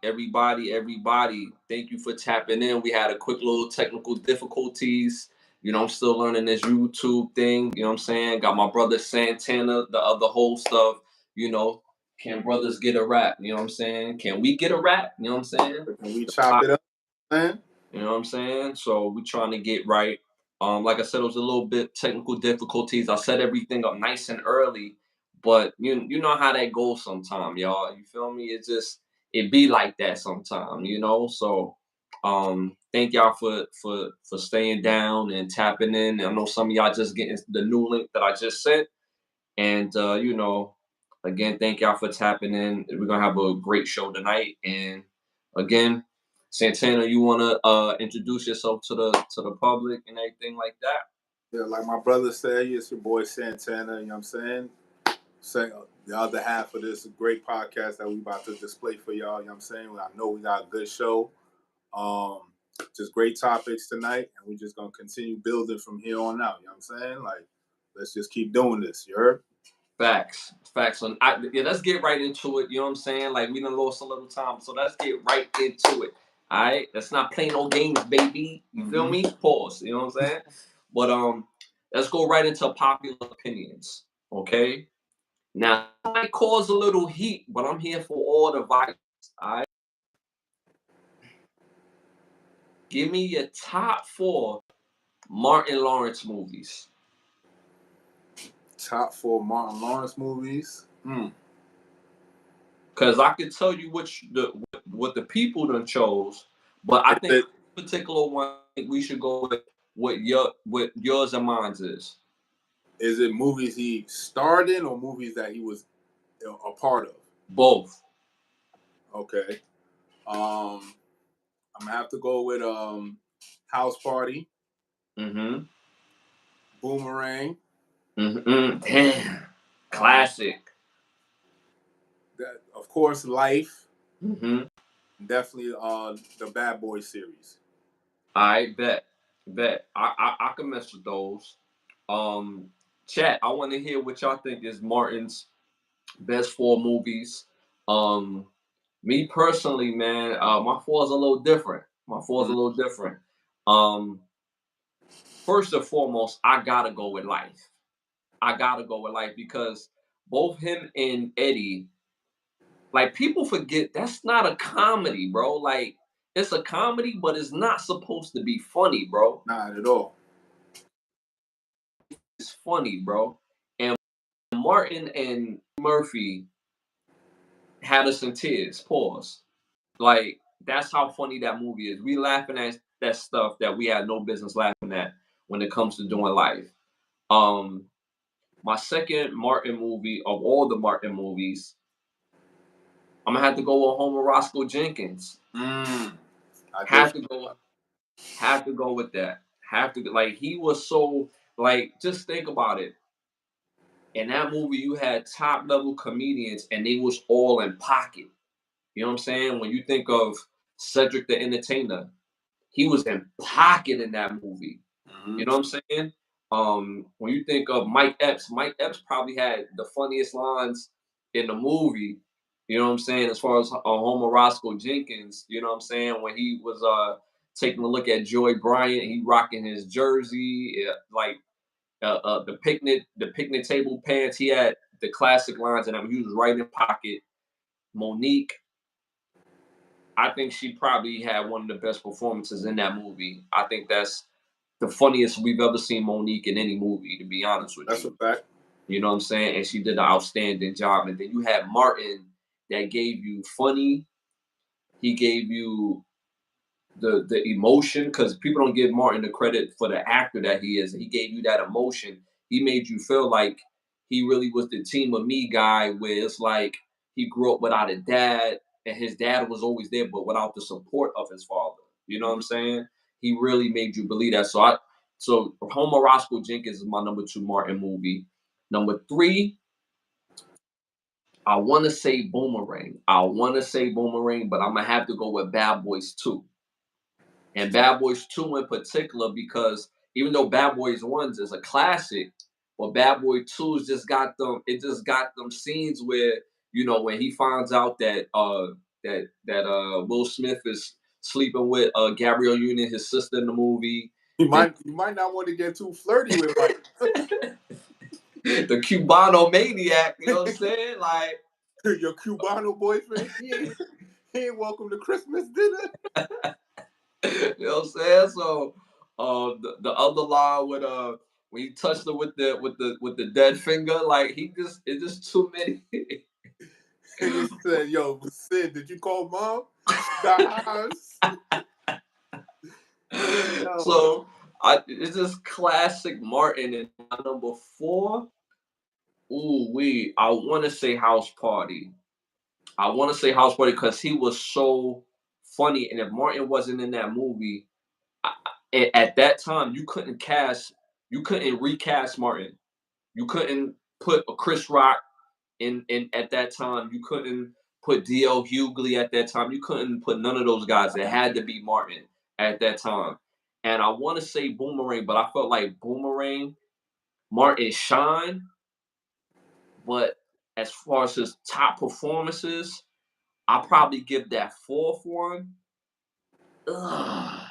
everybody. Thank you for tapping in. We had a quick little technical difficulties. I'm still learning this YouTube thing. You know what I'm saying? Got my brother Santana, the other host of, you know, Can Brothers Get a Rap? You know what I'm saying? Can we get a rap? You know what I'm saying? Can we chop it up, man? You know what I'm saying? So we trying to get right. Like I said, it was a little bit technical difficulties. I set everything up nice and early, but you know how that goes sometimes, y'all. You feel me? It be like that sometimes, So thank y'all for staying down and tapping in. I know some of y'all just getting the new link that I just sent. And again, thank y'all for tapping in. We're gonna have a great show tonight. And again, Santana, you wanna introduce yourself to the public and everything like that? Yeah, like my brother said, it's your boy Santana, you know what I'm saying? The other half of this great podcast that we about to display for y'all, you know what I'm saying? I know we got a good show. Just great topics tonight, and we're just gonna continue building from here on out, you know what I'm saying? Like, let's just keep doing this, you heard? Facts. Let's get right into it. You know what I'm saying? Like, we done lost a little time, so let's get right into it. All right, let's not play no games, baby. You feel me? Pause. You know what I'm saying? But let's go right into popular opinions. Okay. Now, it might cause a little heat, but I'm here for all the violence. All right. Give me your top 4 Martin Lawrence movies. Top 4 Martin Lawrence movies. Because I could tell you what the people done chose, but I think this particular one we should go with what yours and mine's is. Is it movies he starred in or movies that he was a part of? Both. Okay. I'm gonna have to go with House Party. Boomerang. Damn. Classic. That, of course, Life. Definitely the Bad Boy series. I bet. I can mess with those. Chat, I want to hear what y'all think is Martin's best 4 movies. Me personally, man, my 4 is a little different. First and foremost, I gotta go with Life. Because both him and Eddie, like, people forget that's not a comedy, bro. Like, it's a comedy, but it's not supposed to be funny, bro. Not at all. It's funny, bro. And Martin and Murphy had us in tears. Pause. Like, that's how funny that movie is. We laughing at that stuff that we had no business laughing at when it comes to doing Life. My second Martin movie of all the Martin movies, I'm gonna have to go with Homer Roscoe Jenkins. Have to go with that. He was so, just think about it. In that movie, you had top level comedians, and they was all in pocket. You know what I'm saying? When you think of Cedric the Entertainer, he was in pocket in that movie. You know what I'm saying? When you think of Mike Epps probably had the funniest lines in the movie. You know what I'm saying? As far as Homer Roscoe Jenkins, you know what I'm saying? When he was taking a look at Joy Bryant, he rocking his jersey, the picnic table pants. He had the classic lines, and he was right in pocket. Monique, I think she probably had one of the best performances in that movie. I think that's the funniest we've ever seen Monique in any movie, to be honest with you. That's a fact. You know what I'm saying? And she did an outstanding job. And then you had Martin that gave you funny. He gave you the emotion, because people don't give Martin the credit for the actor that he is. He gave you that emotion. He made you feel like he really was the team of me guy, where it's like he grew up without a dad, and his dad was always there, but without the support of his father. You know what I'm saying? He really made you believe that. So Homer Roscoe Jenkins is my number 2 Martin movie. Number 3, I want to say Boomerang. but I'm going to have to go with Bad Boys 2. And Bad Boys 2 in particular, because even though Bad Boys 1 is a classic, but Bad Boy 2's just got them scenes where, when he finds out that Will Smith is sleeping with Gabrielle Union, his sister in the movie. You might not want to get too flirty with Mike. The Cubano maniac, you know what I'm saying? Like your Cubano boyfriend, he ain't welcome to Christmas dinner. You know what I'm saying? So the other line with when he touched her with the dead finger, like it's just too many. And he said, "Yo, Sid, did you call mom? Guys." So it's just classic Martin. And my number 4. I want to say House Party. I want to say House Party because he was so funny, and if Martin wasn't in that movie, at that time you couldn't recast Martin. You couldn't put a Chris Rock in at that time. You couldn't put D.L. Hughley at that time. You couldn't put none of those guys. It had to be Martin at that time. And I want to say Boomerang, but I felt like Boomerang, Martin shined. But as far as his top performances, I'll probably give that 4th one. A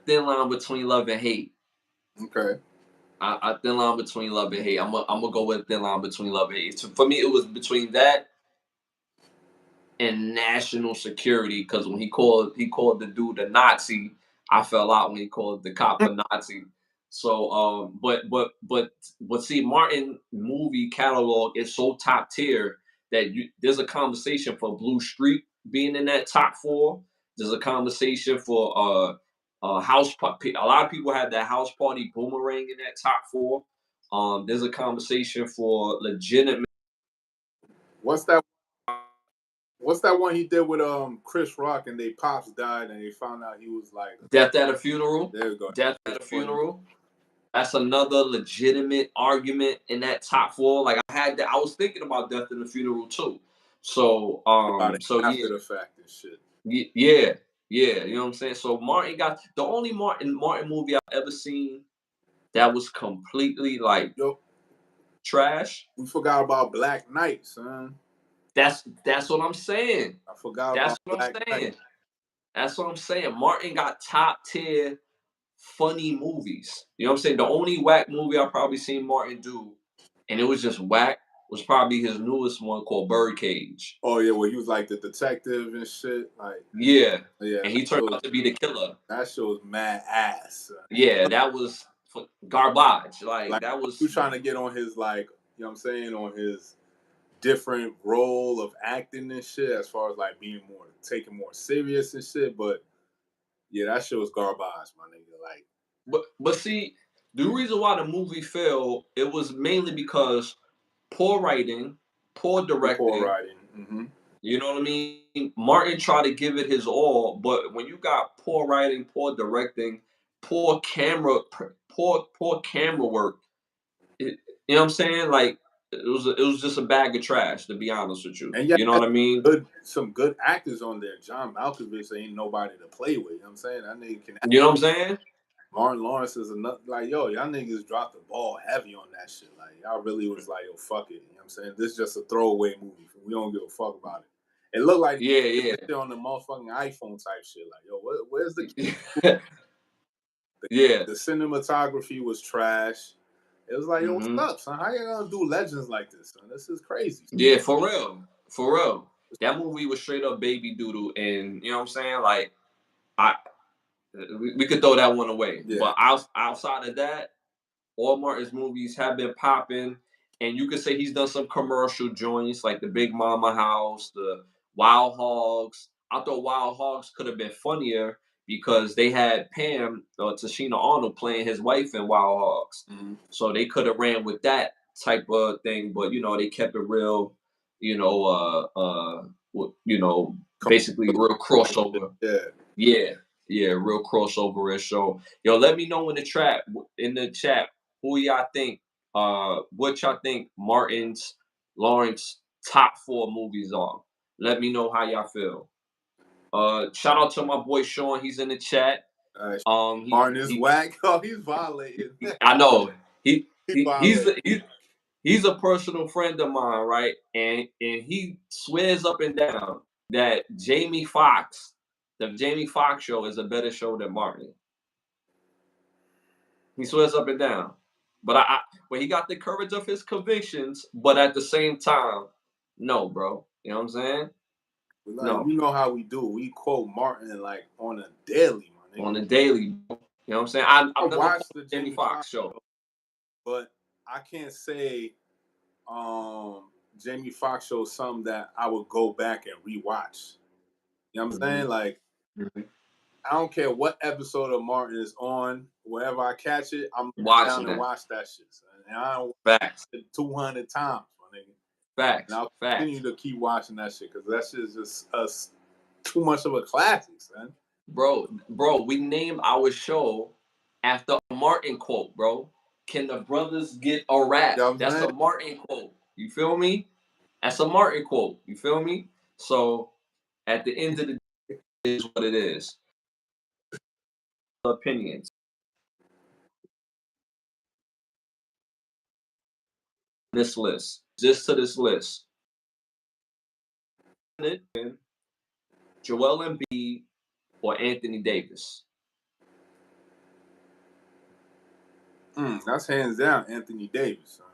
thin line between love and hate. Okay. A thin line between love and hate. I'm gonna go with thin line between love and hate. So for me, it was between that and national security. Because when he called the dude a Nazi, I fell out when he called the cop a Nazi. So but see, Martin movie catalog is so top tier that there's a conversation for Blue Streak being in that top 4. There's a conversation for House Party. A lot of people had that House Party Boomerang in that top 4. There's a conversation for Legitimate. What's that one he did with Chris Rock and they pops died and they found out he was like Death at a Funeral. There we go. Death at a Funeral. That's another legitimate argument in that top 4. Like I was thinking about Death at a Funeral too. So after the fact and shit. Yeah, you know what I'm saying? So Martin got the only Martin movie I've ever seen that was completely like trash. We forgot about Black Knight, son. That's what I'm saying. I forgot about Black Knight. That's what I'm saying. Martin got top tier funny movies. You know what I'm saying? The only whack movie I've probably seen Martin do, and it was just whack, was probably his newest one called Birdcage. Oh yeah, where he was like the detective and shit. Like yeah, and he turned out to be the killer. That shit was mad ass. Yeah, that was garbage. Like that was. You trying to get on his like, you know what I'm saying, on his different role of acting and shit, as far as like being taken more serious and shit. But yeah, that shit was garbage, my nigga. Like, but see, the reason why the movie failed, it was mainly because poor writing, poor directing. Poor writing. Mm-hmm. You know what I mean? Martin tried to give it his all, but when you got poor writing, poor directing, poor camera work, you know what I'm saying? Like it was just a bag of trash, to be honest with you. And yeah, you know what I mean? Some good actors on there. John Malkovich ain't nobody to play with. You know what I'm saying? That nigga can act. You know what I'm saying? Martin Lawrence is another, like, yo, y'all niggas dropped the ball heavy on that shit. Like, y'all really was like, yo, fuck it. You know what I'm saying? This is just a throwaway movie. We don't give a fuck about it. It looked like shit on the motherfucking iPhone type shit. Like, yo, where's the the cinematography was trash. It was like, yo, what's up, son? How you gonna do legends like this, son? This is crazy. Yeah, for real. That movie was straight up baby doodle, and you know what I'm saying? Like, we could throw that one away. Yeah. But outside of that, all Martin's movies have been popping, and you could say he's done some commercial joints like the Big Mama House, the Wild Hogs. I thought Wild Hogs could have been funnier because they had Pam, Tashina Arnold, playing his wife in Wild Hogs. Mm-hmm. So they could have ran with that type of thing, but they kept it real, basically real crossover. Yeah, real crossover-ish. So, let me know in the chat who y'all think, what y'all think Lawrence top 4 movies are. Let me know how y'all feel. Shout out to my boy Sean. He's in the chat. Martin is whack. Oh, he's violating. I know. He's He's a personal friend of mine, right? And he swears up and down that Jamie Foxx, the Jamie Foxx show, is a better show than Martin. He swears up and down. But he got the courage of his convictions, but at the same time, no, bro. You know what I'm saying? Like, no. You know how we do. We quote Martin like on a daily, my nigga. On a daily, bro. You know what I'm saying? I've never watched the Jamie Foxx show. But I can't say Jamie Foxx show something that I would go back and rewatch. You know what I'm saying? Like, I don't care what episode of Martin is on. Wherever I catch it, I'm down to watch that shit. Son. And I don't watch it 200 times, my nigga. Facts. And I'll continue to keep watching that shit because that shit is just too much of a classic, son. Bro, we named our show after a Martin quote, bro. Can the brothers get a rap? That's a Martin quote. You feel me? That's a Martin quote. You feel me? So at the end of the day, it is what it is. Opinions. This list. Just to this list. Joel Embiid or Anthony Davis? That's hands down Anthony Davis, son.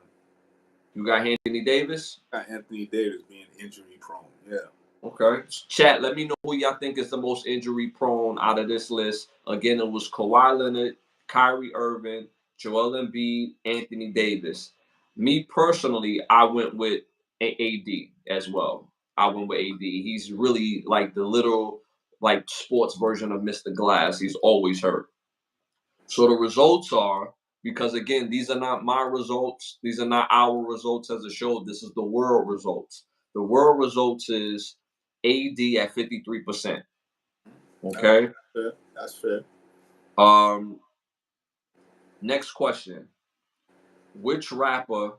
You got Anthony Davis? I got Anthony Davis being injury prone, yeah. Okay. Chat, let me know who y'all think is the most injury prone out of this list. Again, it was Kawhi Leonard, Kyrie Irving, Joel Embiid, Anthony Davis. Me personally, I went with AD as well. I went with AD. He's really like the literal like sports version of Mr. Glass. He's always hurt. So the results are, because again, these are not my results. These are not our results as a show. This is the world results. The world results is AD at 53%. Okay. That's fair. Next question. Which rapper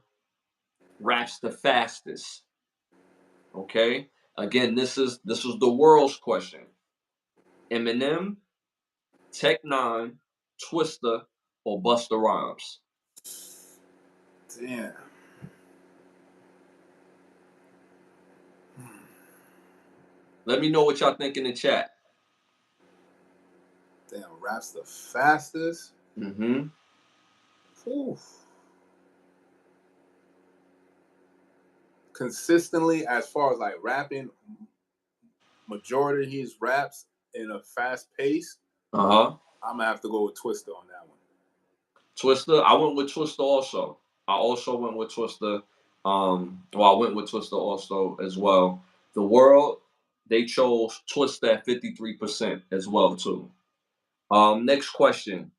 raps the fastest? Okay. Again, this is the world's question. Eminem, Tech Nine, Twista, or Busta Rhymes? Damn. Let me know what y'all think in the chat. Damn, raps the fastest? Mm-hmm. Oof. Consistently, as far as like rapping, majority of his raps in a fast pace. I'm gonna have to go with Twista on that one. Twista, I went with Twista also. I also went with Twista. I went with Twista also as well. The world, they chose Twista at 53% as well too. Next question.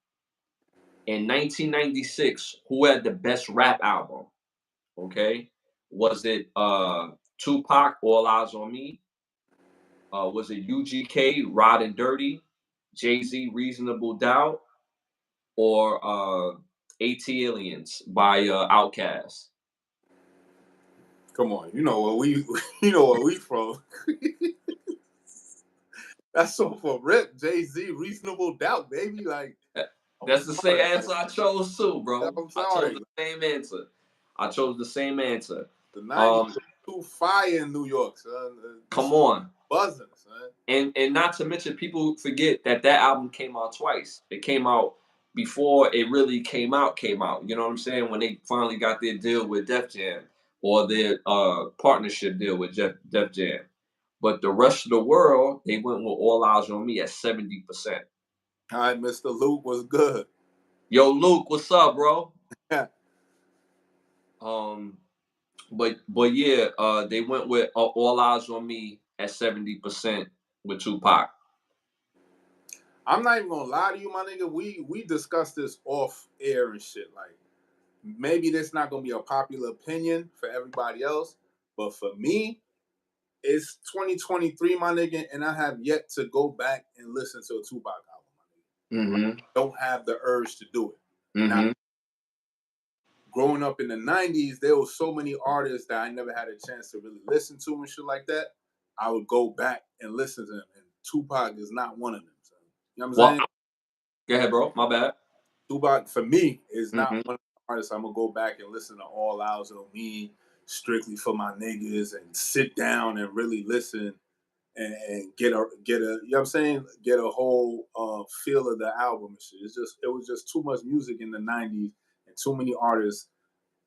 In 1996, who had the best rap album? Okay, was it Tupac, All Eyes on Me? Was it UGK, Rod and Dirty, Jay-Z, Reasonable Doubt, or AT-Aliens by Outkast? Come on, you know where we from. That's so for rip, Jay-Z, Reasonable Doubt, baby. Like that's the same answer I chose too, bro. I'm sorry. I chose the same answer. I chose the same answer. The 90s too fire in New York, son. Come on. Buzzing, son. And not to mention, people forget that album came out twice. It came out before it really came out. You know what I'm saying? When they finally got their deal with Def Jam or their partnership deal with Def Jam. But the rest of the world, they went with All Eyes on Me at 70%. All right, Mr. Luke was good. Yo, Luke, what's up, bro? But yeah, they went with All Eyes on Me at 70% with Tupac. I'm not even gonna lie to you, my nigga. We discussed this off air and shit. Like, maybe this not gonna be a popular opinion for everybody else, but for me, it's 2023, my nigga, and I have yet to go back and listen to a Tupac album, my nigga. I don't have the urge to do it. Now, growing up in the 90s, there were so many artists that I never had a chance to really listen to and shit like that. I would go back and listen to them, and Tupac is not one of them. So, you know what I'm saying? Go ahead, bro. My bad. Tupac, for me, is not one of artists, I'm gonna go back and listen to All Eyes on Me, Strictly for My Niggas, and sit down and really listen and get a you know what I'm saying, get a whole feel of the album and shit. It was just too much music in the '90s and too many artists.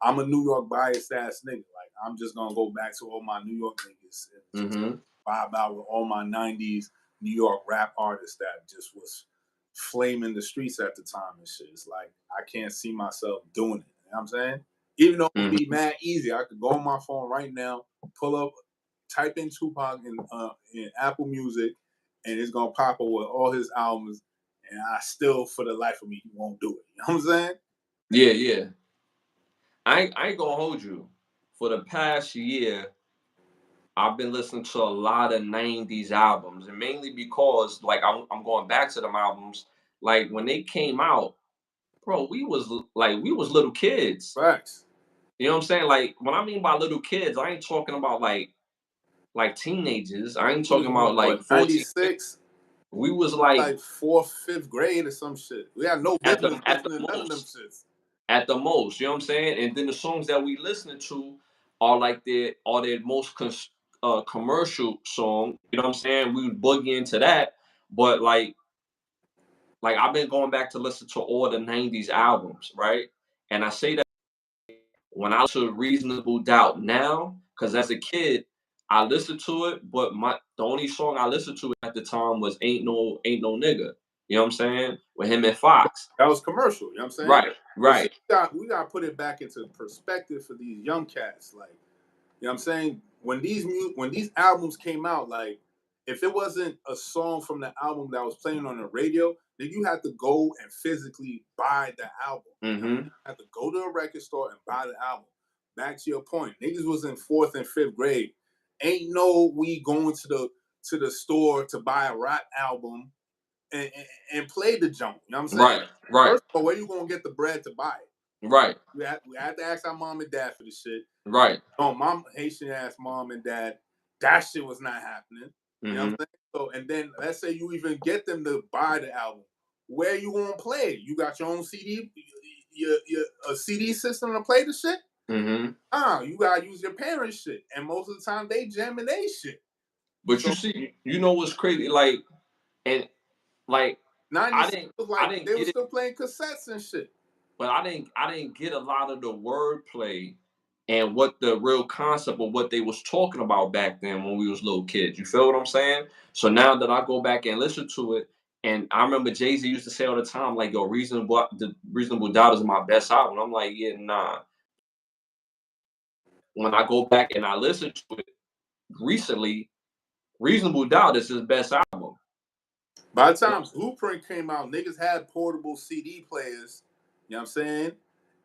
I'm a New York biased ass nigga. Like I'm just gonna go back to all my New York niggas and just vibe out with all my '90s New York rap artists that just was flaming the streets at the time and shit. It's like I can't see myself doing it. You know what I'm saying? Even though it would be mad easy, I could go on my phone right now, pull up, type in Tupac in Apple Music, and it's gonna pop up with all his albums, and I still, for the life of me, won't do it. You know what I'm saying? Yeah, yeah. I ain't gonna hold you. For the past year, I've been listening to a lot of '90s albums, and mainly because, like, I'm going back to them albums. Like when they came out, bro, we was little kids. Facts. You know what I'm saying? Like when I mean by little kids, I ain't talking about like teenagers. I ain't talking about like 14. 96. We was like 4th, 5th grade or some shit. We had no at business the listening to none of them most. shits. At the most, you know what I'm saying? And then the songs that we listening to are like their most commercial song. You know what I'm saying? We would boogie into that, but like I've been going back to listen to all the '90s albums, right? And I say that when I listen to Reasonable Doubt now, because as a kid I listened to it, but the only song I listened to at the time was Ain't No Nigga. You know what I'm saying? With him and Fox. That was commercial. You know what I'm saying? Right, right. See, we got to put it back into perspective for these young cats. Like, you know what I'm saying? When these albums came out, like, if it wasn't a song from the album that was playing on the radio, then you had to go and physically buy the album. You had to go to a record store and buy the album. Back to your point, niggas was in 4th and 5th grade. Ain't no we going to the store to buy a rap album and play the junk. You know what I'm saying? Right. First of all, where you gonna get the bread to buy it? Right. We had to ask our mom and dad for the shit. Right. Oh, mom, Haitian ass mom and dad, that shit was not happening. You know what I'm saying? So, and then let's say you even get them to buy the album. Where you gonna play? You got your own CD, your a CD system to play the shit? You gotta use your parents' shit. And most of the time they jamming they shit. But so, you see, you know what's crazy? Like, and like they were still playing cassettes and shit. But I didn't get a lot of the wordplay and what the real concept of what they was talking about back then when we was little kids. You feel what I'm saying? So now that I go back and listen to it, and I remember Jay-Z used to say all the time, like, yo, Reasonable Doubt is my best album. I'm like, yeah, nah. When I go back and I listen to it recently, Reasonable Doubt is his best album. By the time Blueprint came out, niggas had portable CD players. You know what I'm saying?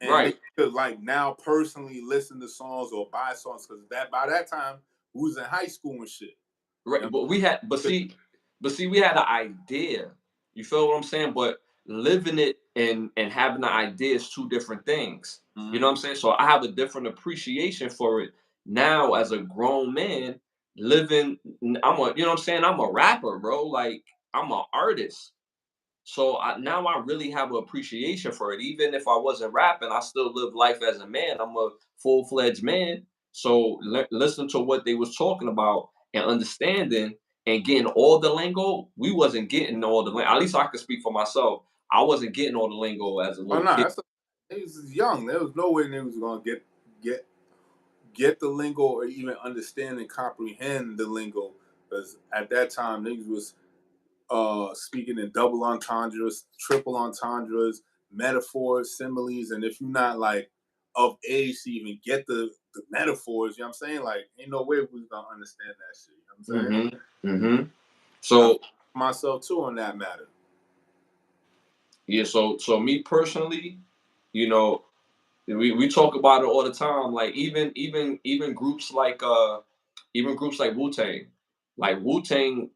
And they could like now personally listen to songs or buy songs because by that time we was in high school and shit. Right, you know? But we had an idea. You feel what I'm saying? But living it and having the idea is two different things. You know what I'm saying? So I have a different appreciation for it now as a grown man living. You know what I'm saying? I'm a rapper, bro. Like I'm an artist. So now I really have an appreciation for it. Even if I wasn't rapping, I still live life as a man. I'm a full-fledged man. So listen to what they was talking about and understanding and getting all the lingo. We wasn't getting all the lingo. At least I could speak for myself. I wasn't getting all the lingo as a little kid. He was young. There was no way they was gonna get the lingo or even understand and comprehend the lingo. Because at that time, niggas was speaking in double entendres, triple entendres, metaphors, similes, and if you're not like of age to even get the metaphors, you know what I'm saying? Like, ain't no way we gonna understand that shit. You know what I'm saying? So myself too on that matter. Yeah, so me personally, you know, we talk about it all the time. Like even groups like Wu-Tang. Like Wu-Tang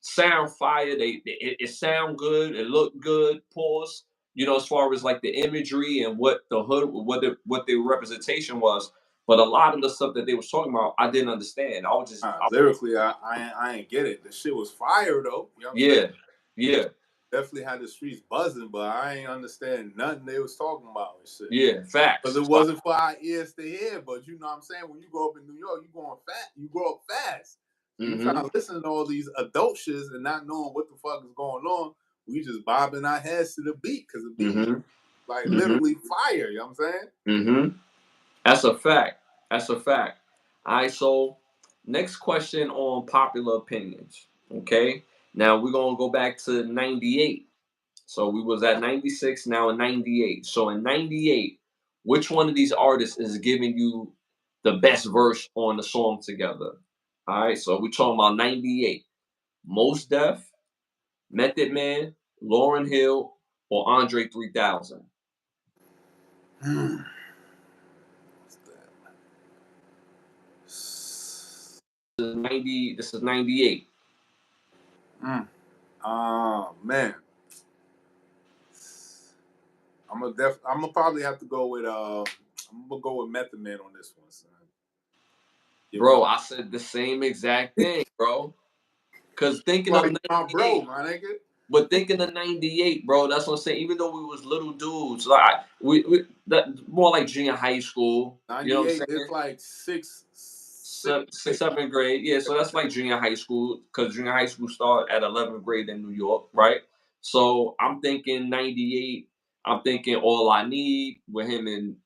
sound fire. It sound good. It look good. Pause. You know, as far as like the imagery and what the hood, what the representation was. But a lot of the stuff that they was talking about, I didn't understand. I was just lyrically, I ain't get it. The shit was fire though. You know what I'm saying? Yeah. definitely had the streets buzzing, but I ain't understand nothing they was talking about and shit. Yeah, facts. Because it wasn't for our ears to hear, but you know what I'm saying? When you grow up in New York, you grow up fast. You trying to listen to all these adult shits and not knowing what the fuck is going on. We just bobbing our heads to the beat because the beat like literally fire, you know what I'm saying? That's a fact. That's a fact. All right, so next question on popular opinions. Okay. Now we're gonna go back to 98. So we was at 96, now in 98. So in 98, which one of these artists is giving you the best verse on the song together? All right, so we're talking about 98. Mos Def, Method Man, Lauryn Hill, or Andre 3000? This is 98. Man. I'm gonna probably have to go with I'm gonna go with Method Man on this one, son. Bro, I said the same exact thing, bro. Cause thinking like, of 98, bro, my nigga. But thinking of 98, bro, that's what I'm saying. Even though we was little dudes, like we that more like junior high school. 98, you know what I'm saying? It's like sixth, seventh grade. Yeah, so that's like junior high school, because junior high school start at 11th grade in New York, right? So I'm thinking 98. I'm thinking All I Need with him and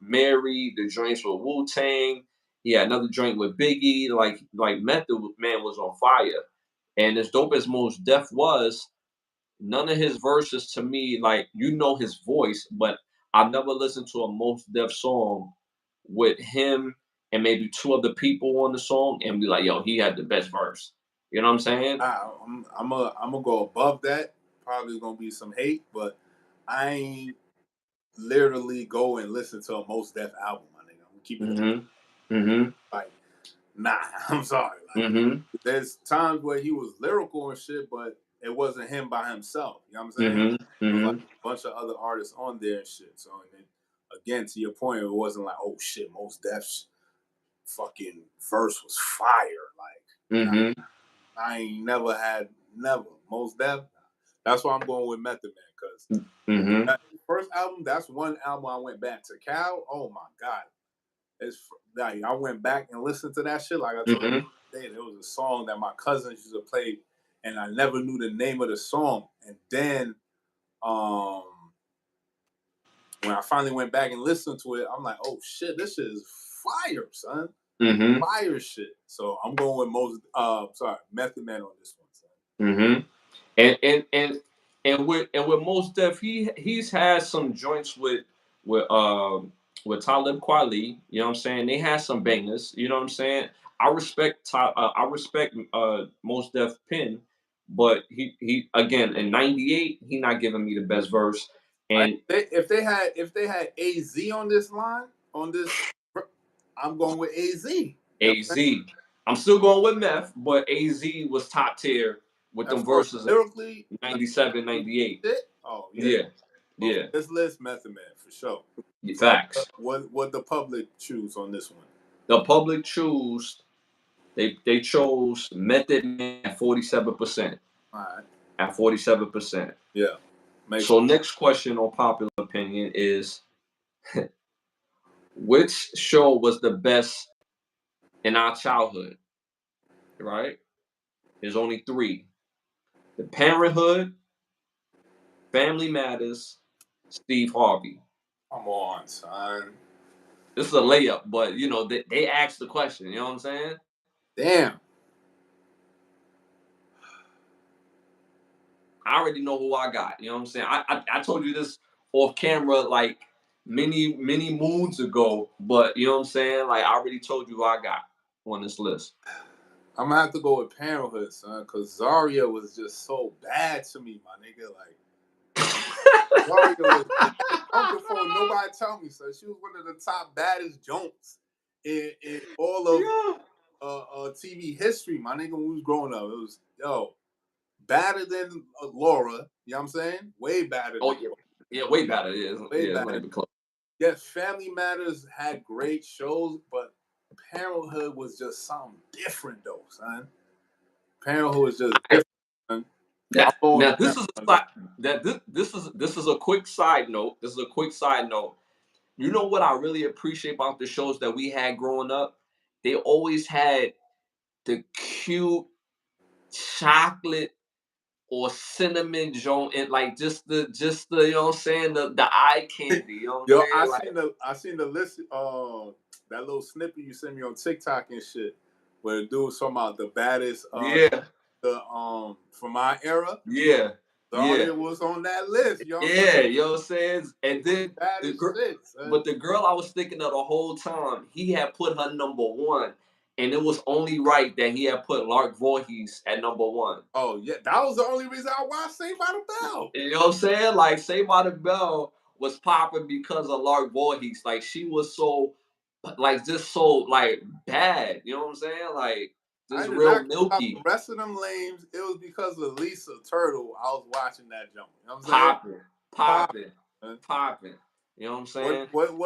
Mary, the joints with Wu Tang. Yeah, another joint with Biggie. Like Method Man was on fire. And as dope as Mos Def was, none of his verses to me, like, his voice, but I never listened to a Mos Def song with him and maybe two other people on the song and be like, yo, he had the best verse. You know what I'm saying? I'm gonna go above that. Probably gonna be some hate, but I ain't literally go and listen to a Mos Def album, my nigga. I'm keeping it like, nah, I'm sorry. Like, there's times where he was lyrical and shit, but it wasn't him by himself. You know what I'm saying? There was like a bunch of other artists on there and shit. So, and then, again, to your point, it wasn't like, oh shit, Mos Def's fucking verse was fire. Like, I ain't never Mos Def. That's why I'm going with Method Man, because that first album, that's one album I went back to. Cal, oh my god, it's like I went back and listened to that shit. Like I told you, there was a song that my cousins used to play, and I never knew the name of the song. And then, when I finally went back and listened to it, I'm like, oh shit, this shit is fire, son. Fire shit. So I'm going with Method Man on this one, son. And with Mos Def, he's had some joints with Talib Kweli. You know what I'm saying? They had some bangers. You know what I'm saying? I respect Mos Def pen, but he again in 98 he not giving me the best verse. And if they had AZ on this line, I'm going with AZ. AZ. I'm still going with Meth, but AZ was top tier with them verses lyrically 97, 98. Oh yeah. Yeah. This list Method Man for sure. Facts. What the public choose on this one? The public they chose Method Man at 47%. All right. At 47%. Yeah. So next question on popular opinion is which show was the best in our childhood? Right? There's only 3. The Parenthood, Family Matters, Steve Harvey. Come on, son. This is a layup, but they asked the question. You know what I'm saying? Damn. I already know who I got. You know what I'm saying? I told you this off camera like many moons ago, but you know what I'm saying? Like I already told you who I got on this list. I'm gonna have to go with Parenthood, son, because Zaria was just so bad to me, my nigga. Like Zaria was before nobody tell me, so she was one of the top baddest jonks in all of TV history, my nigga. When we was growing up, it was better than Laura. You know what I'm saying? Way better. Yeah, way better. Yeah, way better. Yes, Family Matters had great shows, but Parenthood was just something different, though, son. Parenthood was just different, son. Now this is a quick side note. This is a quick side note. You know what I really appreciate about the shows that we had growing up? They always had the cute chocolate or cinnamon joint and like just the you know what I'm saying, the eye candy. You know what I'm saying? I seen the list that little snippet you sent me on TikTok and shit where the dude was talking about the baddest from my era. Yeah. It was on that list, yo. Yeah, you know what I'm saying? And then but the girl I was thinking of the whole time, he had put her number one. And it was only right that he had put Lark Voorhees at number one. Oh, yeah. That was the only reason I watched Saved by the Bell. You know what I'm saying? Like, Saved by the Bell was popping because of Lark Voorhees. Like, she was so, like, just so, like, bad. You know what I'm saying? Like, just real milky. The rest of them lames, it was because of Lisa Turtle. I was watching that jump. You know what I'm saying? Popping. You know what I'm saying? What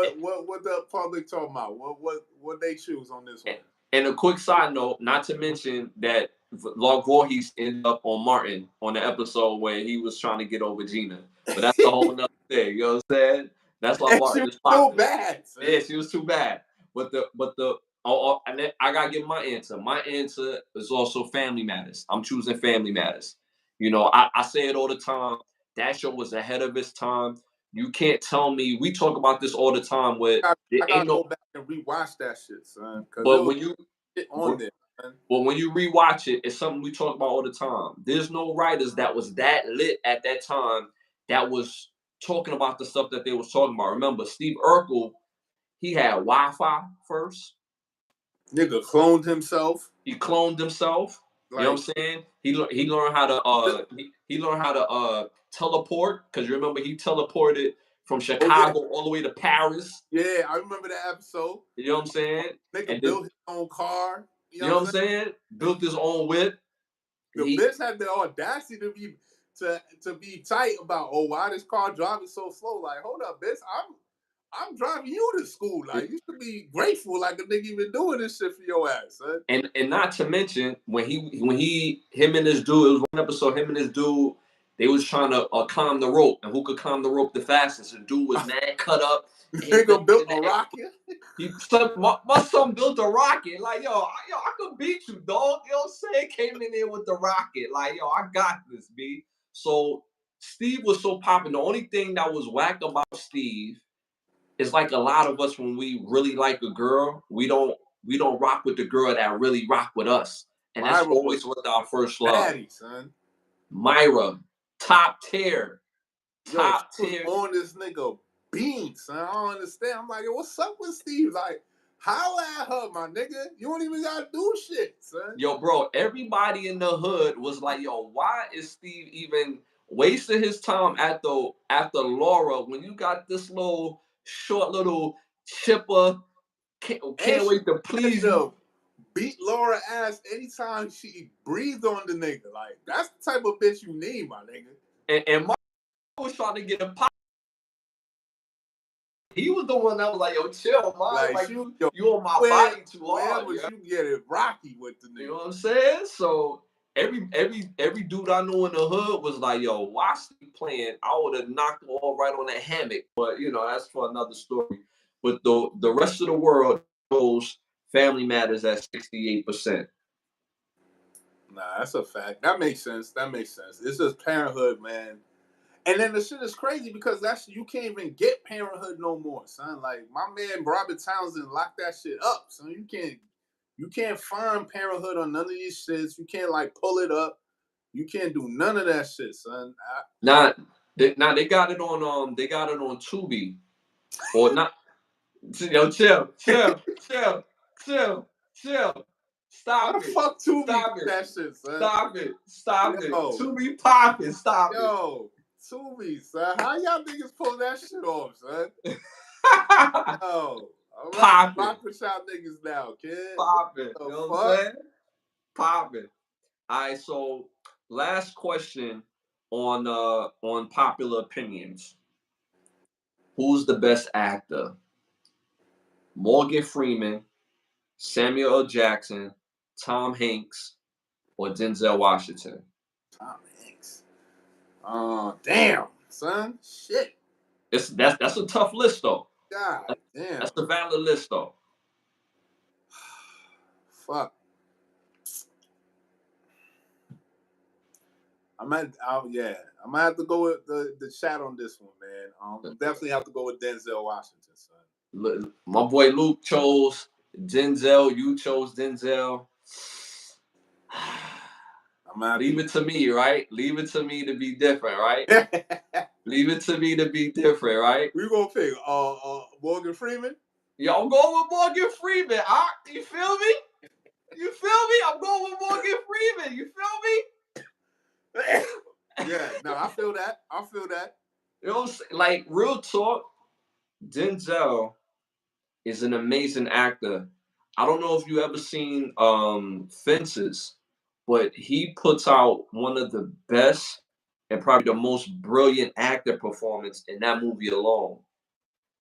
the public talking about? What they choose on this one? And a quick side note, not to mention that Lark Voorhees ended up on Martin on the episode where he was trying to get over Gina. But that's a whole nother thing. You know what I'm saying? That's why Martin is popular. Too bad. Yeah, she was too bad. But and then I gotta give my answer. My answer is also Family Matters. I'm choosing Family Matters. You know, I say it all the time. That show was ahead of its time. You can't tell me. We talk about this all the time. Where I gotta go back and rewatch that shit, son. But when you rewatch it, it's something we talk about all the time. There's no writers that was that lit at that time that was talking about the stuff that they was talking about. Remember, Steve Urkel, he had Wi-Fi first. Nigga cloned himself. He cloned himself. Like, you know what I'm saying? He learned how to he learned how to teleport, because you remember he teleported from Chicago all the way to Paris. Yeah, I remember that episode. You know what I'm saying? Nigga built his own car. You know what I'm saying? Built his own whip. The bitch had the audacity to be tight about, oh, why this car driving so slow? Like, hold up, bitch, I'm driving you to school. Like, you should be grateful, like a nigga even doing this shit for your ass, son. And not to mention him and this dude, it was one episode, him and this dude, they was trying to climb the rope, and who could climb the rope the fastest? The dude was mad cut up. Nigga built a rocket. My son built a rocket. Like, yo, I could beat you, dog. You know what I'm saying? Came in there with the rocket. Like, yo, I got this, B. So Steve was so popping. The only thing that was whack about Steve is, like, a lot of us, when we really like a girl, we don't rock with the girl that really rock with us. And that's always with our first love. Patty, son. Myra, top tier. Top tier. On this nigga beans, son. I don't understand. I'm like, yo, what's up with Steve? Like, holla at her, my nigga. You don't even gotta do shit, son. Yo, bro, everybody in the hood was like, yo, why is Steve even wasting his time after Laura when you got this little short little chipper? Can't wait to please you. Beat Laura ass anytime she breathed on the nigga. Like, that's the type of bitch you need, my nigga. And my was trying to get a pop. He was the one that was like, yo, chill, man. Like you on my body too hard. Where you get it rocky with the nigga? You know what I'm saying? So every dude I knew in the hood was like, yo, why Steve playing? I would have knocked him all right on that hammock. But, you know, that's for another story. But the rest of the world goes Family Matters at 68%. Nah, that's a fact. That makes sense. It's just Parenthood, man. And then the shit is crazy because you can't even get Parenthood no more, son. Like, my man Robert Townsend locked that shit up, son. You can't find Parenthood on none of these shits. You can't, like, pull it up. You can't do none of that shit, son. They got it on Tubi. Or not. Yo, chill. Stop it. Fuck Tubi. Stop that shit, son. Stop it. Tubi popping. Stop it. Yo, Tubi, son. How y'all niggas pull that shit off, son? Yo. All right, rock with y'all niggas now, kid. Popping. You know what I'm saying? Popping. All right, so last question on popular opinions. Who's the best actor? Morgan Freeman, Samuel L. Jackson, Tom Hanks, or Denzel Washington? Tom Hanks. Damn, son. Shit. That's a tough list though. God damn. That's a valid list though. Fuck. I'm gonna have to go with the chat on this one, man. Definitely have to go with Denzel Washington, son. My boy Luke chose Denzel. You chose Denzel. Leave it to me, right? Leave it to me to be different, right? Leave it to me to be different, right? We gonna pick Morgan Freeman. Yo, I'm going with Morgan Freeman. You feel me? You feel me? I'm going with Morgan Freeman. You feel me? Yeah, no, I feel that. You know what I'm saying? Like, real talk, Denzel is an amazing actor. I don't know if you ever seen Fences, but he puts out one of the best and probably the most brilliant actor performance in that movie alone.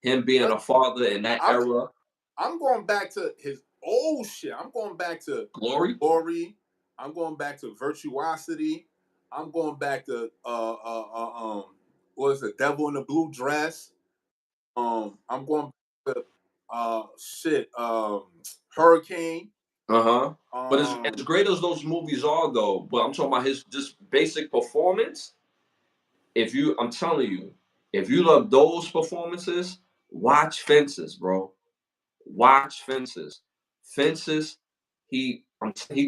Him being a father in that era. I'm going back to his old shit. I'm going back to Glory. I'm going back to Virtuosity. I'm going back to what is it? Devil in the Blue Dress. I'm going back to Hurricane. But as great as those movies are, though, but I'm talking about his just basic performance. I'm telling you, if you love those performances, watch Fences, bro. Watch Fences. Fences, he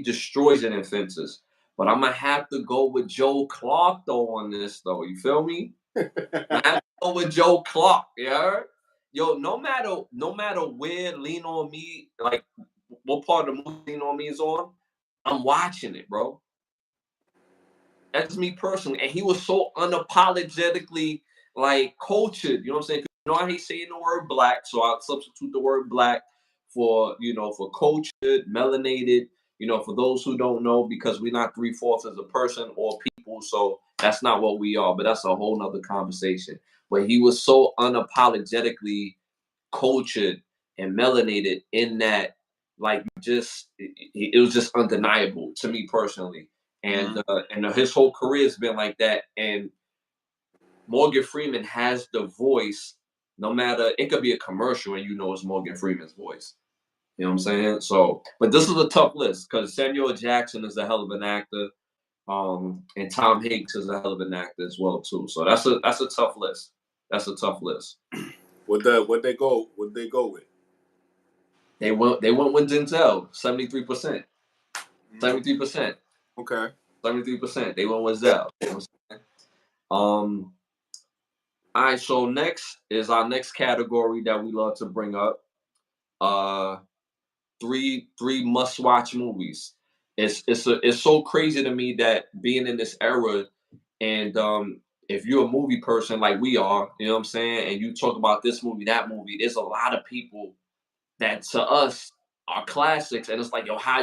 destroys it in Fences. But I'm gonna have to go with Joe Clark though on this though. You feel me? I have to go with Joe Clark. Yeah. Yo, no matter where Lean on Me, like what part of the movie Lean on Me is on, I'm watching it, bro. That's me personally. And he was so unapologetically like cultured. You know what I'm saying? You know, I hate saying the word black, so I'll substitute the word black for cultured, melanated, for those who don't know, because we're not 3/4 as a person or people, so that's not what we are, but that's a whole nother conversation. But he was so unapologetically cultured and melanated in that, like, it was just undeniable to me personally. And his whole career has been like that. And Morgan Freeman has the voice, no matter, it could be a commercial and it's Morgan Freeman's voice. You know what I'm saying? So, but this is a tough list because Samuel Jackson is a hell of an actor. And Tom Hanks is a hell of an actor as well too. So that's a tough list. That's a tough list. What they go with? They went with Denzel, 73%. 73%. Okay. 73%. They went with Zell. You know what I'm saying? All right, so next is our next category that we love to bring up. Three must-watch movies. It's so crazy to me that being in this era, and if you're a movie person like we are, you know what I'm saying, and you talk about this movie, that movie, there's a lot of people that to us are classics, and it's like, yo, how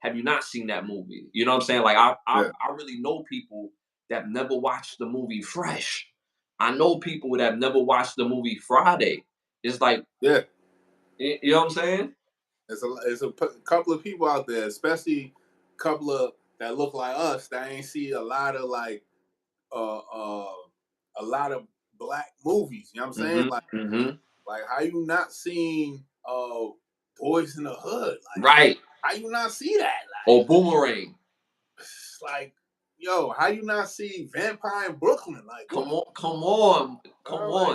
have you not seen that movie? You know what I'm saying? Like I really know people that have never watched the movie Fresh. I know people that have never watched the movie Friday. It's like, you know what I'm saying? There's a couple of people out there, especially a couple of that look like us, that ain't see a lot of like a lot of black movies. You know what I'm saying? Like how you not seen Boys in the Hood? Like, right. How you not see that? Like, or Boomerang. Like, yo, how you not see Vampire in Brooklyn? Like, come on,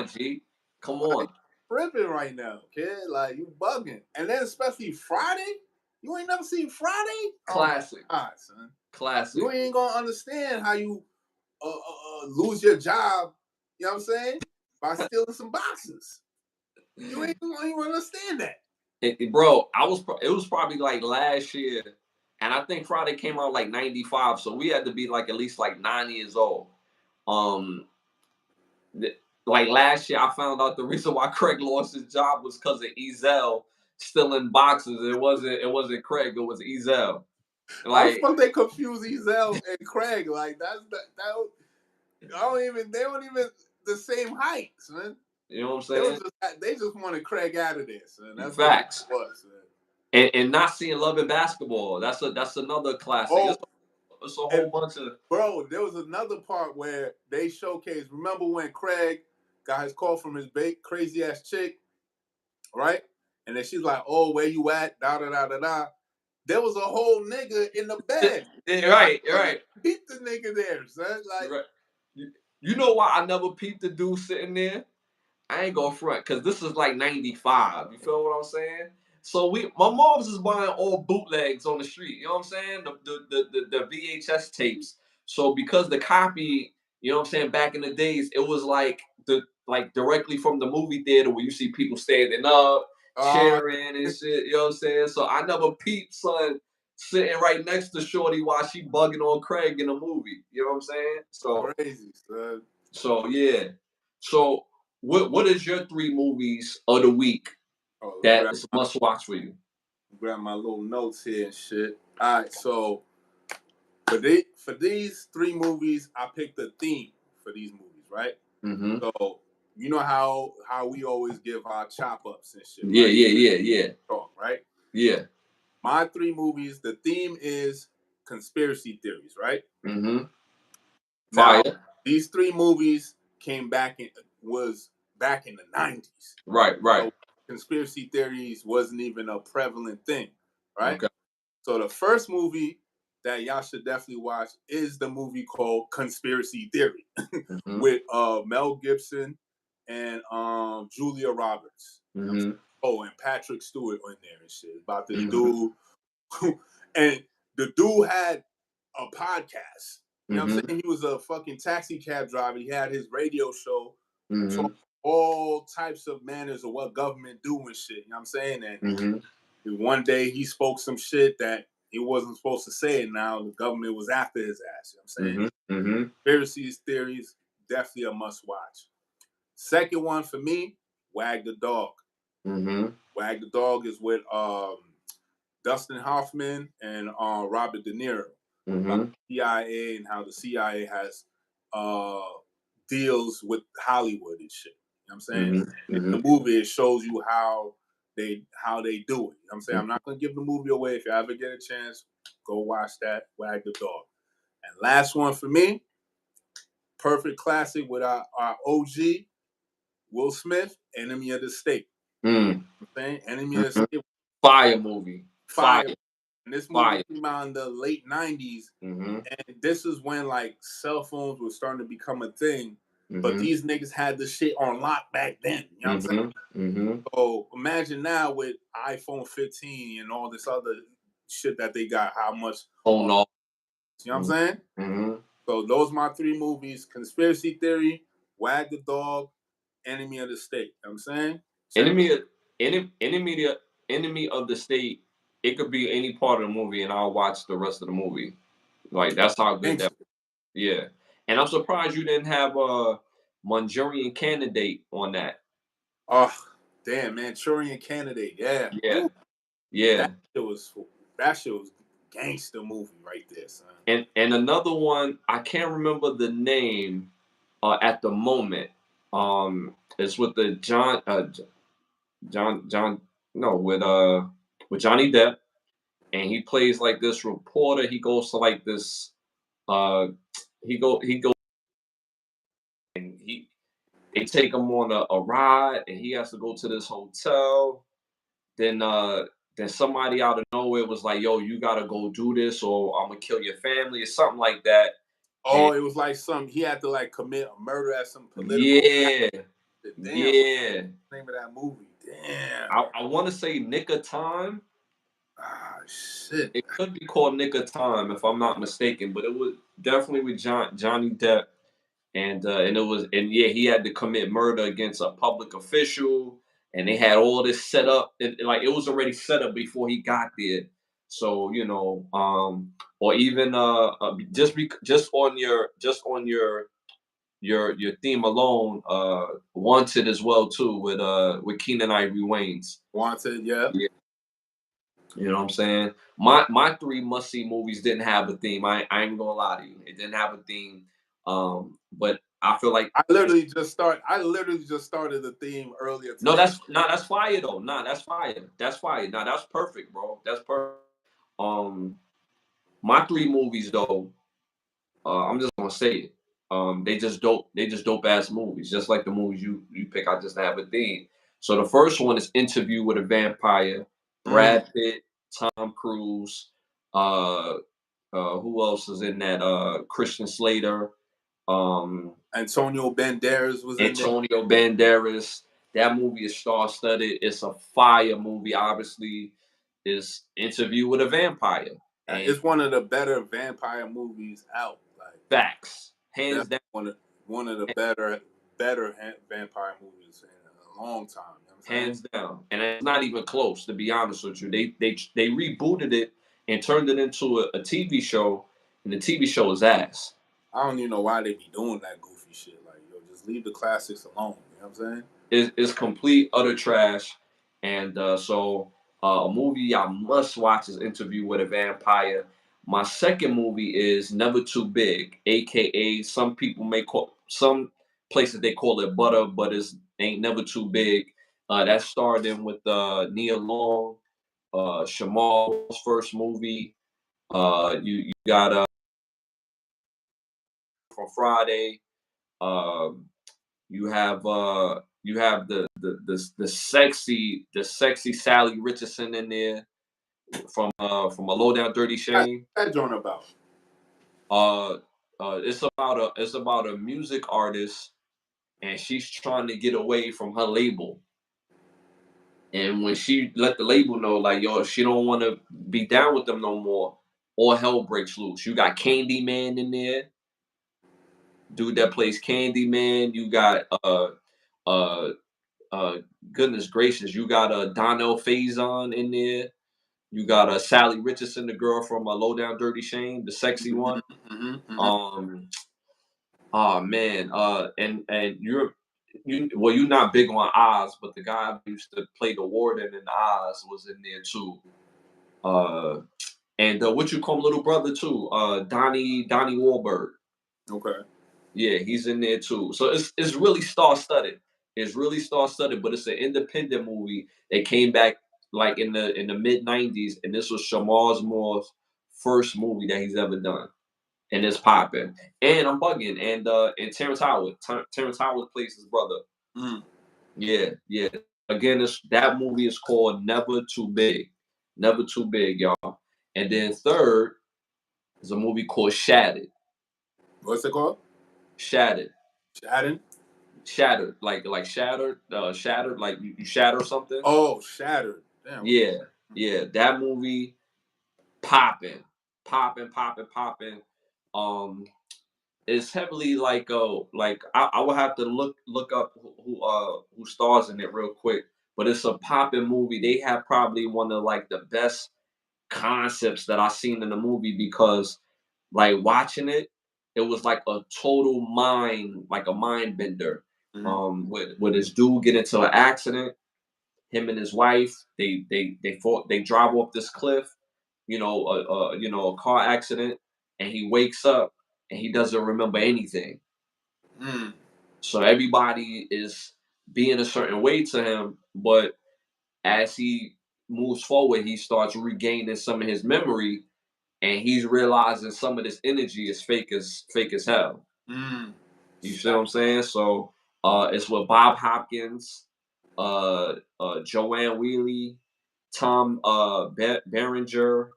G. Come on. Tripping right now, kid. Like, you bugging. And then especially Friday. You ain't never seen Friday? Classic. Oh, God, son. Classic. You ain't gonna understand how you lose your job, you know what I'm saying? By stealing some boxes. You ain't gonna understand that. Bro, it was probably like last year, and I think Friday came out like 95, so we had to be like at least like 9 years old. Like last year, I found out the reason why Craig lost his job was because of Ezel stealing boxes. It wasn't Craig, it was Ezel. Like, how the fuck they confuse Ezel and Craig? Like they don't even the same heights, man. You know what I'm saying? They just wanted Craig out of this. That's facts. What it was, and not seeing Love and Basketball. That's another classic. It's a whole bunch of. Bro, there was another part where they showcased. Remember when Craig got his call from his crazy ass chick, right? And then she's like, "Oh, where you at?" Da da da da da. There was a whole nigga in the bed. Right. Peep the nigga there, son. Like, right. You know why I never peeped the dude sitting there? I ain't gonna front, cause this is like '95. You feel what I'm saying? So my mom's is buying all bootlegs on the street. You know what I'm saying? The VHS tapes. So because the copy, you know what I'm saying, back in the days, it was like directly from the movie theater where you see people standing up, cheering and shit. You know what I'm saying? So I never peeped son sitting right next to Shorty while she bugging on Craig in a movie. You know what I'm saying? So crazy, son. So yeah. So what is your 3 movies of the week that is a must watch for you? Grab my little notes here and shit. All right, so for these 3 movies, I picked a theme for these movies, right? Mm-hmm. So you know how we always give our chop ups and shit. Yeah. Right? Talk, right? Yeah. My 3 movies, the theme is conspiracy theories, right? Mm-hmm. Now, Fire. these 3 movies was back in the 90s. Right. So conspiracy theories wasn't even a prevalent thing, right? Okay. So the first movie that y'all should definitely watch is the movie called Conspiracy Theory Mm-hmm. with Mel Gibson and Julia Roberts. Mm-hmm. Oh, and Patrick Stewart in there and shit. About this Mm-hmm. dude. And the dude had a podcast. You know what I'm saying? He was a fucking taxi cab driver. He had his radio show. Mm-hmm. All types of manners of what government do and shit. You know what I'm saying? And one day he spoke some shit that he wasn't supposed to say, and now the government was after his ass. You know what I'm saying? Conspiracy theories, definitely a must watch. Second one for me, Wag the Dog. Wag the Dog is with Dustin Hoffman and Robert De Niro. About the CIA and how the CIA has deals with Hollywood and shit. You know what I'm saying? In the movie, it shows you how they do it. You know what I'm saying? I'm not gonna give the movie away. If you ever get a chance, go watch that, Wag the Dog. And last one for me, perfect classic with our OG, Will Smith, Enemy of the State. You know what I'm saying? Enemy of the State. Fire movie. Fire. And this movie came out in the late 90s. And this is when like cell phones were starting to become a thing. But these niggas had the shit on lock back then. You know what I'm saying? So imagine now with iPhone 15 and all this other shit that they got, how much. Oh no. You know what I'm saying? So those are my 3 movies: Conspiracy Theory, Wag the Dog, Enemy of the State. You know what I'm saying? Enemy of the State. It could be any part of the movie, and I'll watch the rest of the movie. Like that's how good that. Yeah, and I'm surprised you didn't have a Manchurian Candidate on that. Oh, damn, Manchurian Candidate. Yeah. Yeah. Yeah. That shit was gangster movie right there, son. And another one, I can't remember the name at the moment. It's with the with Johnny Depp, and he plays like this reporter. He goes to like this he go and they take him on a ride, and he has to go to this hotel. Then somebody out of nowhere was like, "Yo, you gotta go do this, or I'm gonna kill your family," or something like that. Oh, it was like he had to like commit a murder at some political. Yeah. Damn. Yeah. Name of that movie. Damn. I want to say Nick of Time. Ah, shit. It could be called Nick of Time if I'm not mistaken, but it was definitely with Johnny Depp, and he had to commit murder against a public official, and they had all this set up, and like it was already set up before he got there. So or even just on your theme alone, Wanted as well too with Keenan Ivory Wayans. Wanted, yeah. You know what I'm saying? My 3 must see movies didn't have a theme. I ain't gonna lie to you, it didn't have a theme. But I feel like I literally just started the theme earlier today. No, that's fire though. Nah, that's fire. That's fire. Nah, that's perfect, bro. That's perfect. My 3 movies though, I'm just gonna say it. They just dope. They just dope ass movies, just like the movies you pick. I just have a theme. So the first one is Interview with a Vampire. Brad Pitt, Tom Cruise. Who else is in that? Christian Slater. Antonio Banderas was in there. Antonio Banderas. That movie is star-studded. It's a fire movie. Obviously, is Interview with a Vampire. And it's one of the better vampire movies out. Like facts, hands down. One of the better vampire movies in a long time. You know what I'm hands down, and it's not even close. To be honest with you, they rebooted it and turned it into a TV show, and the TV show is ass. I don't even know why they be doing that goofy shit. Like, yo, just leave the classics alone. You know what I'm saying? It's complete utter trash, and so a movie I must watch is Interview with a Vampire. My second movie is Never Too Big, aka some people may call some places they call it Butter, but it's ain't never too big. That starred in with Nia Long, Shamal's first movie. You got from Friday. You have the sexy Sally Richardson in there from a Low Down Dirty Shame. That joint about? It's about a music artist, and she's trying to get away from her label. And when she let the label know, like, yo, she don't want to be down with them no more, all hell breaks loose. You got Candyman in there, dude that plays Candyman. You got uh goodness gracious, you got Donnell Faison in there. You got Sally Richardson, the girl from Low Down Dirty Shame, the sexy one. Oh man, and you're not big on Oz, but the guy who used to play the warden in Oz was in there too. And what you call little brother too, Donnie Wahlberg. Okay. Yeah, he's in there too. So it's really star-studded. It's really star-studded, but it's an independent movie that came back like in the mid-90s, and this was Shamar's Moore's first movie that he's ever done. And it's popping. And I'm bugging. And Terrence Howard. Terrence Howard plays his brother. Yeah. Again, that movie is called Never Too Big. Never Too Big, y'all. And then third is a movie called Shattered. What's it called? Shattered. Shattered, like shattered, shattered, like you shatter something. Oh, Shattered. Damn. Yeah. That movie, popping. It's heavily like I would have to look up who stars in it real quick, but it's a popping movie. They have probably one of like the best concepts that I've seen in the movie because like watching it was like a total mind bender. With this dude get into an accident, him and his wife, they drive off this cliff, a car accident, and he wakes up and he doesn't remember anything. So everybody is being a certain way to him, but as he moves forward, he starts regaining some of his memory, and he's realizing some of this energy is fake as hell. You see what I'm saying? So it's with Bob Hopkins, Joanne Wheatley, Tom Berenger.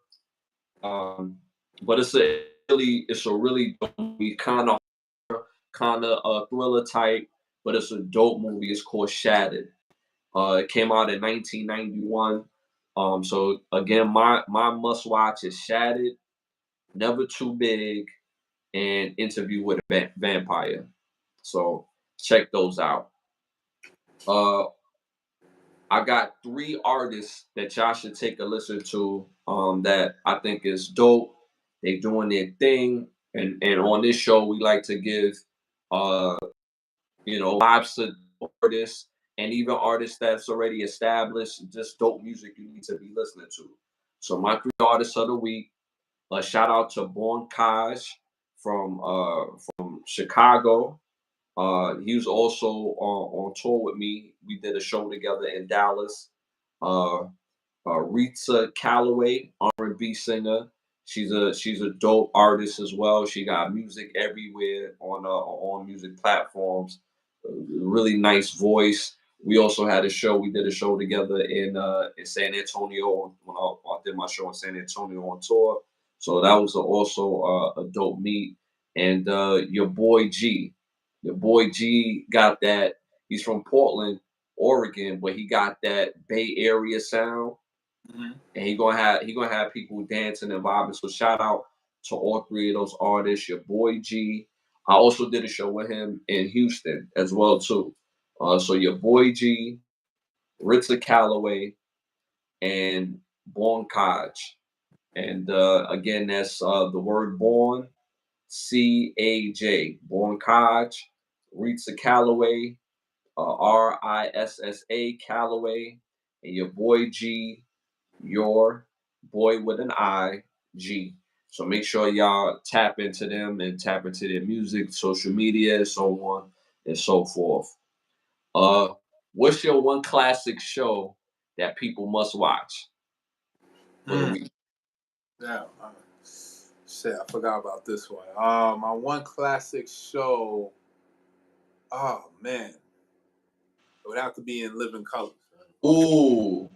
But it's a really dope movie, kind of thriller type, but it's a dope movie. It's called Shattered. It came out in 1991. So again, my must watch is Shattered, Never Too Big, and Interview with a Vampire. So check those out. I got 3 artists that y'all should take a listen to that I think is dope. They doing their thing. And on this show, we like to give, vibes to artists and even artists that's already established, just dope music you need to be listening to. So my 3 artists of the week, a shout out to Born Kaj from Chicago. He was also on tour with me. We did a show together in Dallas. Rita Calloway, R&B singer. She's a dope artist as well. She got music everywhere on music platforms. Really nice voice. We also had a show. We did a show together in San Antonio when I did my show in San Antonio on tour. So that was also a dope meet. And your boy G got that. He's from Portland, Oregon, but he got that Bay Area sound. Mm-hmm. And he gonna have people dancing and vibing. So shout out to all three of those artists. Your boy G. I also did a show with him in Houston as well too. So your boy G, Ritza Calloway, and Born Kaj. And again, that's the word born, CAJ. Born Kaj, Ritza Calloway, RISSA Calloway, and your boy G, your boy with an I, G. So make sure y'all tap into them and tap into their music, social media, and so on and so forth. What's your one classic show that people must watch for the week? Yeah, shit, I forgot about this one. My one classic show. Oh man, it would have to be in Living Colors. Ooh,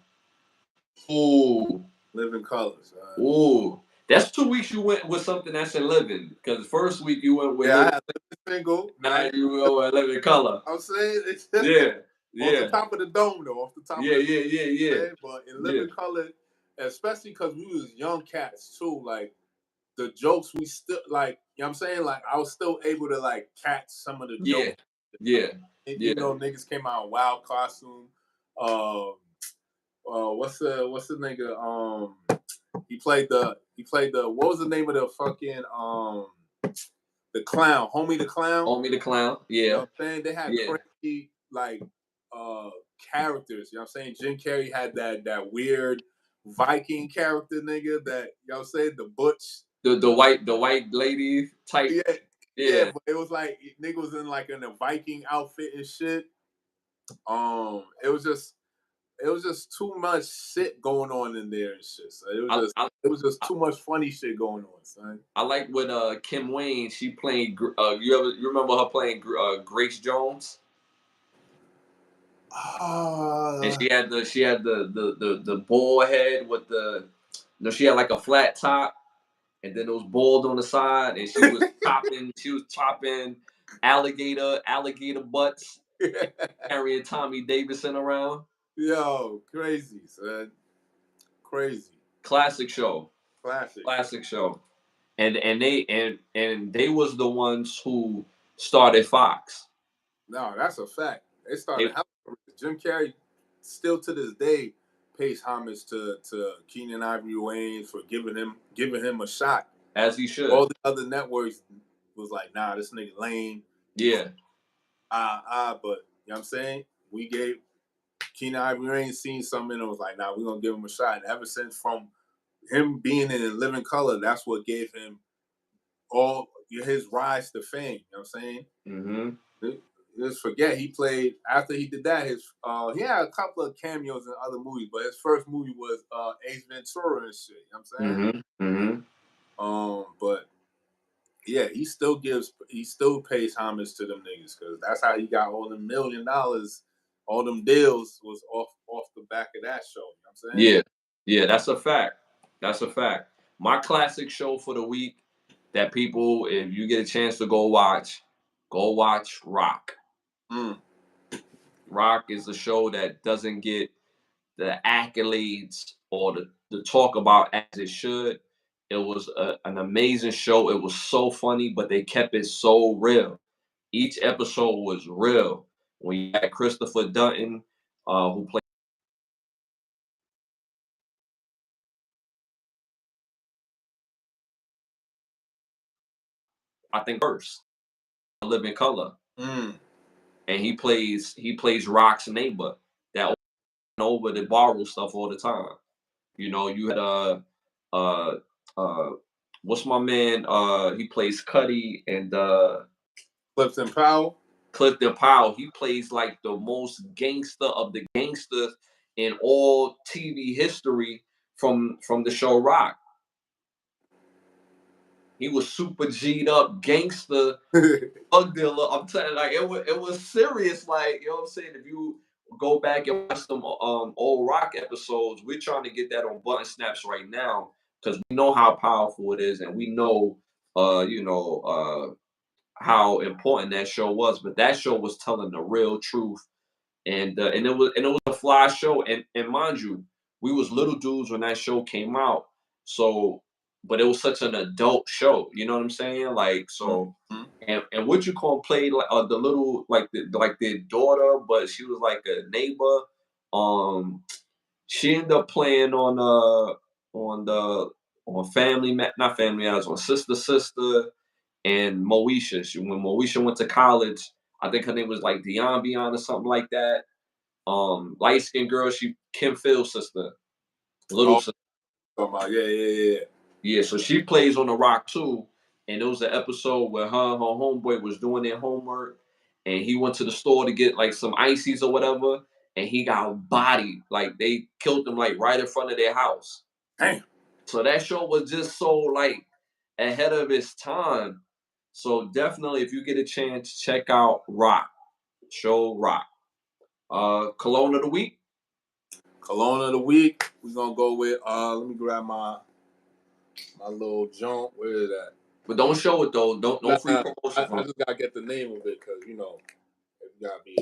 ooh, Living Colors. ooh. That's 2 weeks you went with something that's in living. Because the first week you went with I had single. now you go with living color. I'm saying it's Yeah. off the top of the dome though. Off the top. Yeah. But in Living Color, especially because we was young cats too, like the jokes we still like. You know what I'm saying? Like I was still able to like catch some of the jokes. You know, niggas came out in wild costume. What's the nigga? He played the what was the name of the fucking the clown, Homie the Clown? Homie the Clown, yeah. You know what I'm saying? They had crazy like characters, you know what I'm saying? Jim Carrey had that weird Viking character nigga that, you know what I'm saying, the butch. The white lady type. Yeah, but it was like nigga was in like in a Viking outfit and shit. It was just too much shit going on in there and shit. So it was just too much funny shit going on, son. I like with Kim Wayne. She played. You remember her playing Grace Jones? And she had the bald head with the. No, she had like a flat top, and then it was bald on the side, and she was chopping alligator butts, carrying Tommy Davidson around. Yo, crazy, son. Crazy. Classic show. Classic show. And they was the ones who started Fox. No, that's a fact. They started. Jim Carrey still to this day pays homage to Keenan Ivory Wayans for giving him a shot. As he should. All the other networks was like, nah, this nigga lame. Yeah. But you know what I'm saying? We gave Keenan Ivory Wayans seen something and was like, nah, we're gonna give him a shot. And ever since from him being in Living Color, that's what gave him all his rise to fame. You know what I'm saying? Mm-hmm. Just forget he played after he did that. He had a couple of cameos in other movies, but his first movie was Ace Ventura and shit. You know what I'm saying? Mm-hmm. But yeah, he still pays homage to them niggas because that's how he got all the $1 million, all them deals was off the back of that show. You know what I'm saying? Yeah, that's a fact. My classic show for the week that people, if you get a chance to go watch Rock. Rock is a show that doesn't get the accolades or the talk about as it should. It was an amazing show. It was so funny, but they kept it so real. Each episode was real. When you had Christopher Dutton, who played I think first Living Color, and he plays Rock's neighbor that over the borrow stuff all the time. You know, you had what's my man? He plays Cuddy and Clifton Powell. He plays like the most gangster of the gangsters in all TV history from the show Rock. He was super G'd up, gangster, drug dealer. I'm telling you, like it was serious. Like, you know what I'm saying? If you go back and watch some old rock episodes, we're trying to get that on button snaps right now because we know how powerful it is, and we know, how important that show was. But that show was telling the real truth, and it was a fly show. And mind you, we was little dudes when that show came out. So, but it was such an adult show. You know what I'm saying? Like, so. Mm-hmm. And what you call played like the little like their daughter, but she was like a neighbor. She ended up playing on Family not Family Matters, on Sister and Moesha. When Moesha went to college, I think her name was like Beyond or something like that. Light skinned girl, she Kim Phil's sister, little sister. Yeah. Yeah, so she plays on The Rock too. And there was an episode where her homeboy was doing their homework, and he went to the store to get like some ices or whatever, and he got bodied. Like they killed him like right in front of their house. Damn. So that show was just so like ahead of its time. So definitely, if you get a chance, check out Rock. Show Rock. Cologne of the week. Cologne of the week. We're gonna go with let me grab my little joint. Where is that? But don't show it though. Don't no free promotion. I just gotta get the name of it because it gotta be.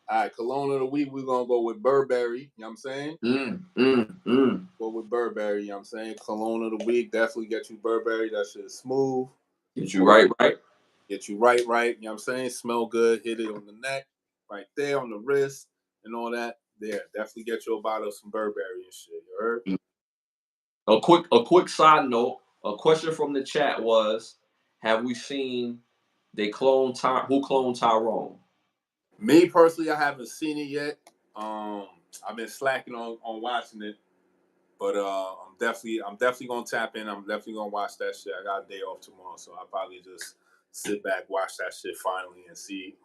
All right, Cologne of the week. We're gonna go with Burberry. You know what I'm saying? Go with Burberry. You know what I'm saying? Cologne of the week. Definitely get you Burberry. That shit is smooth. Get you right. Get you right. You know what I'm saying? Smell good. Hit it on the neck, right there on the wrist, and all that. There, definitely get you a bottle of some Burberry and shit. You heard? A quick side note. A question from the chat was, have we seen who cloned Tyrone? Me personally, I haven't seen it yet. I've been slacking on watching it, but I'm definitely gonna tap in. I'm definitely gonna watch that shit. I got a day off tomorrow, so I'll probably just sit back, watch that shit finally, and see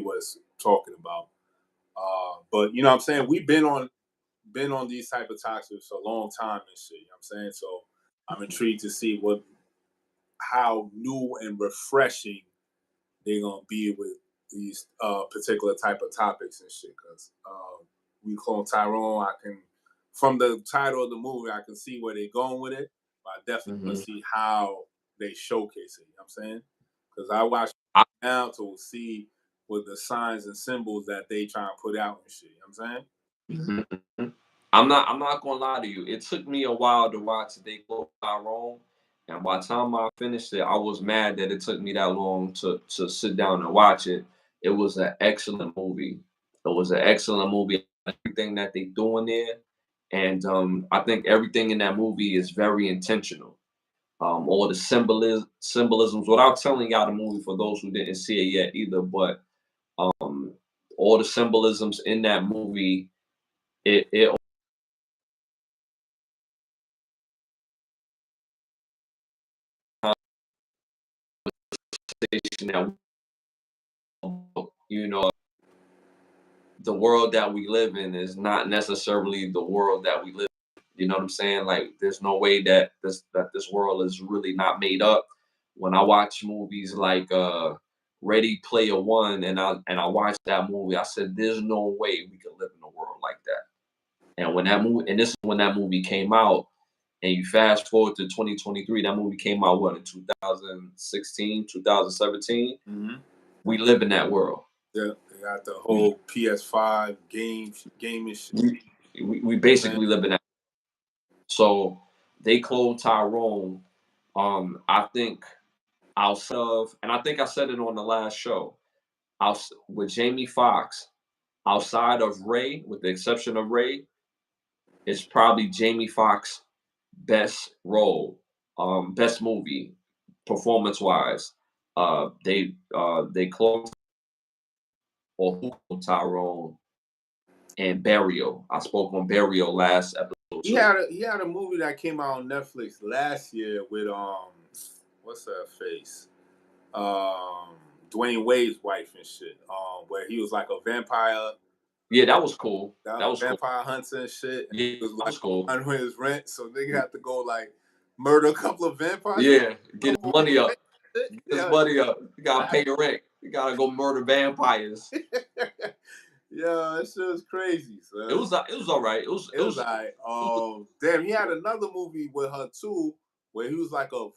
what it's talking about. But you know what I'm saying? We've been on these type of topics for a long time and shit. You know what I'm saying? So I'm intrigued to see how new and refreshing they're gonna be with these particular type of topics and shit. Because we clone Tyrone, from the title of the movie, I can see where they're going with it. But I definitely want to see how they showcase it. You know what I'm saying? Because I watch now to see what the signs and symbols that they try and put out and shit. You know what I'm saying? I'm not gonna lie to you. It took me a while to watch They Clone Tyrone. And by the time I finished it, I was mad that it took me that long to sit down and watch it. It was an excellent movie. It was an excellent movie. Everything that they do in there, and I think everything in that movie is very intentional. All the symbolisms, without telling y'all the movie for those who didn't see it yet either, but all the symbolisms in that movie, it that the world that we live in is not necessarily the world that we live in. You know what I'm saying? Like, there's no way that this world is really not made up. When I watch movies like Ready Player One, and I watched that movie, I said, "There's no way we could live in a world like that." And this is when that movie came out, and you fast forward to 2023, that movie came out in 2016, 2017. Mm-hmm. We live in that world. Yeah, they got the whole PS5 gaming shit. We basically live in that. So They cloned Tyrone. I think and I think I said it on the last show. With Jamie Foxx, outside of Ray, with the exception of Ray, it's probably Jamie Foxx' best role, best movie, performance wise. They cloned or who cloned Tyrone and Burial. I spoke on Burial last episode. He had a movie that came out on Netflix last year with what's her face? Dwayne Wade's wife and shit. Where he was like a vampire Yeah, that was cool. That That was cool. vampire hunts and shit. And Yeah, it was that was like cool. on his rent, so nigga had to go like murder a couple of vampires. Yeah, get his money up. Get His money up. You gotta pay the rent. You gotta go murder vampires. Yeah, that shit was crazy, son. It was all right. It was alright. Damn, he had another movie with her too, where he was like a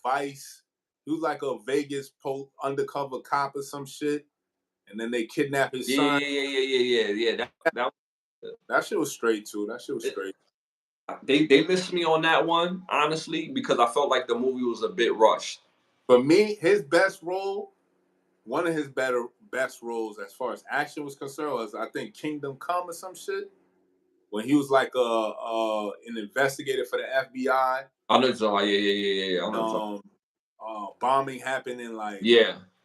he was like a Vegas undercover cop or some shit, and then they kidnap his son. Yeah. That shit was straight too. That shit was straight. They missed me on that one, honestly, because I felt like the movie was a bit rushed. For me, his best role, one of his best roles as far as action was concerned, was I think Kingdom Come or some shit. When he was like an investigator for the FBI. I know so. Yeah. Bombing happened in like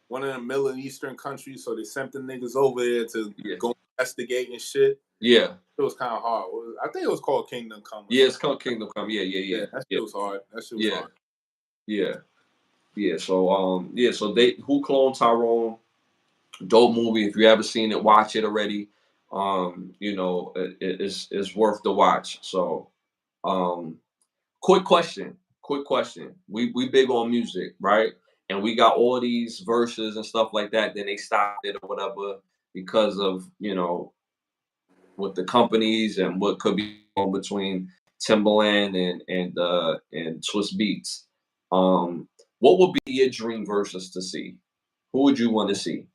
one of the Middle Eastern countries, so they sent the niggas over there to go investigate and shit. Yeah. It was kind of hard. I think it was called Kingdom Come. Yeah, it's called Kingdom Come. Yeah. That shit was hard. That shit was hard. Yeah. So they Who Cloned Tyrone? Dope movie. If you haven't seen it, watch it already. It's worth the watch. So, quick question. We big on music, right? And we got all these verses and stuff like that. Then they stopped it or whatever because of with the companies and what could be on between Timbaland and Swiss Beats. What would be your dream verses to see? Who would you want to see?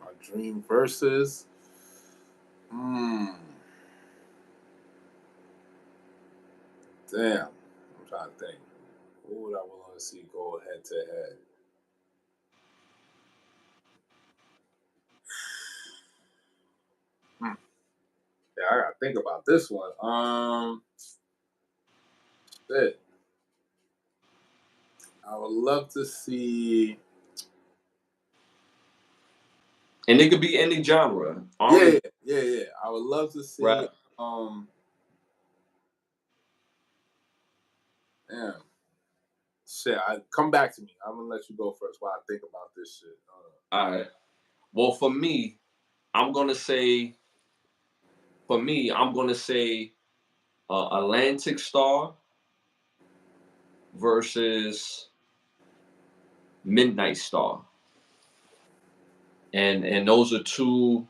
My dream verses. Damn. I'm trying to think. Who would I want to see go head to head? Yeah, I gotta think about this one. Shit. I would love to see. And it could be any genre. Yeah. I would love to see. Rap. Damn. Shit, come back to me. I'm gonna let you go first while I think about this shit. All right. Well, for me, I'm gonna say. Atlantic Star versus Midnight Star, and those are two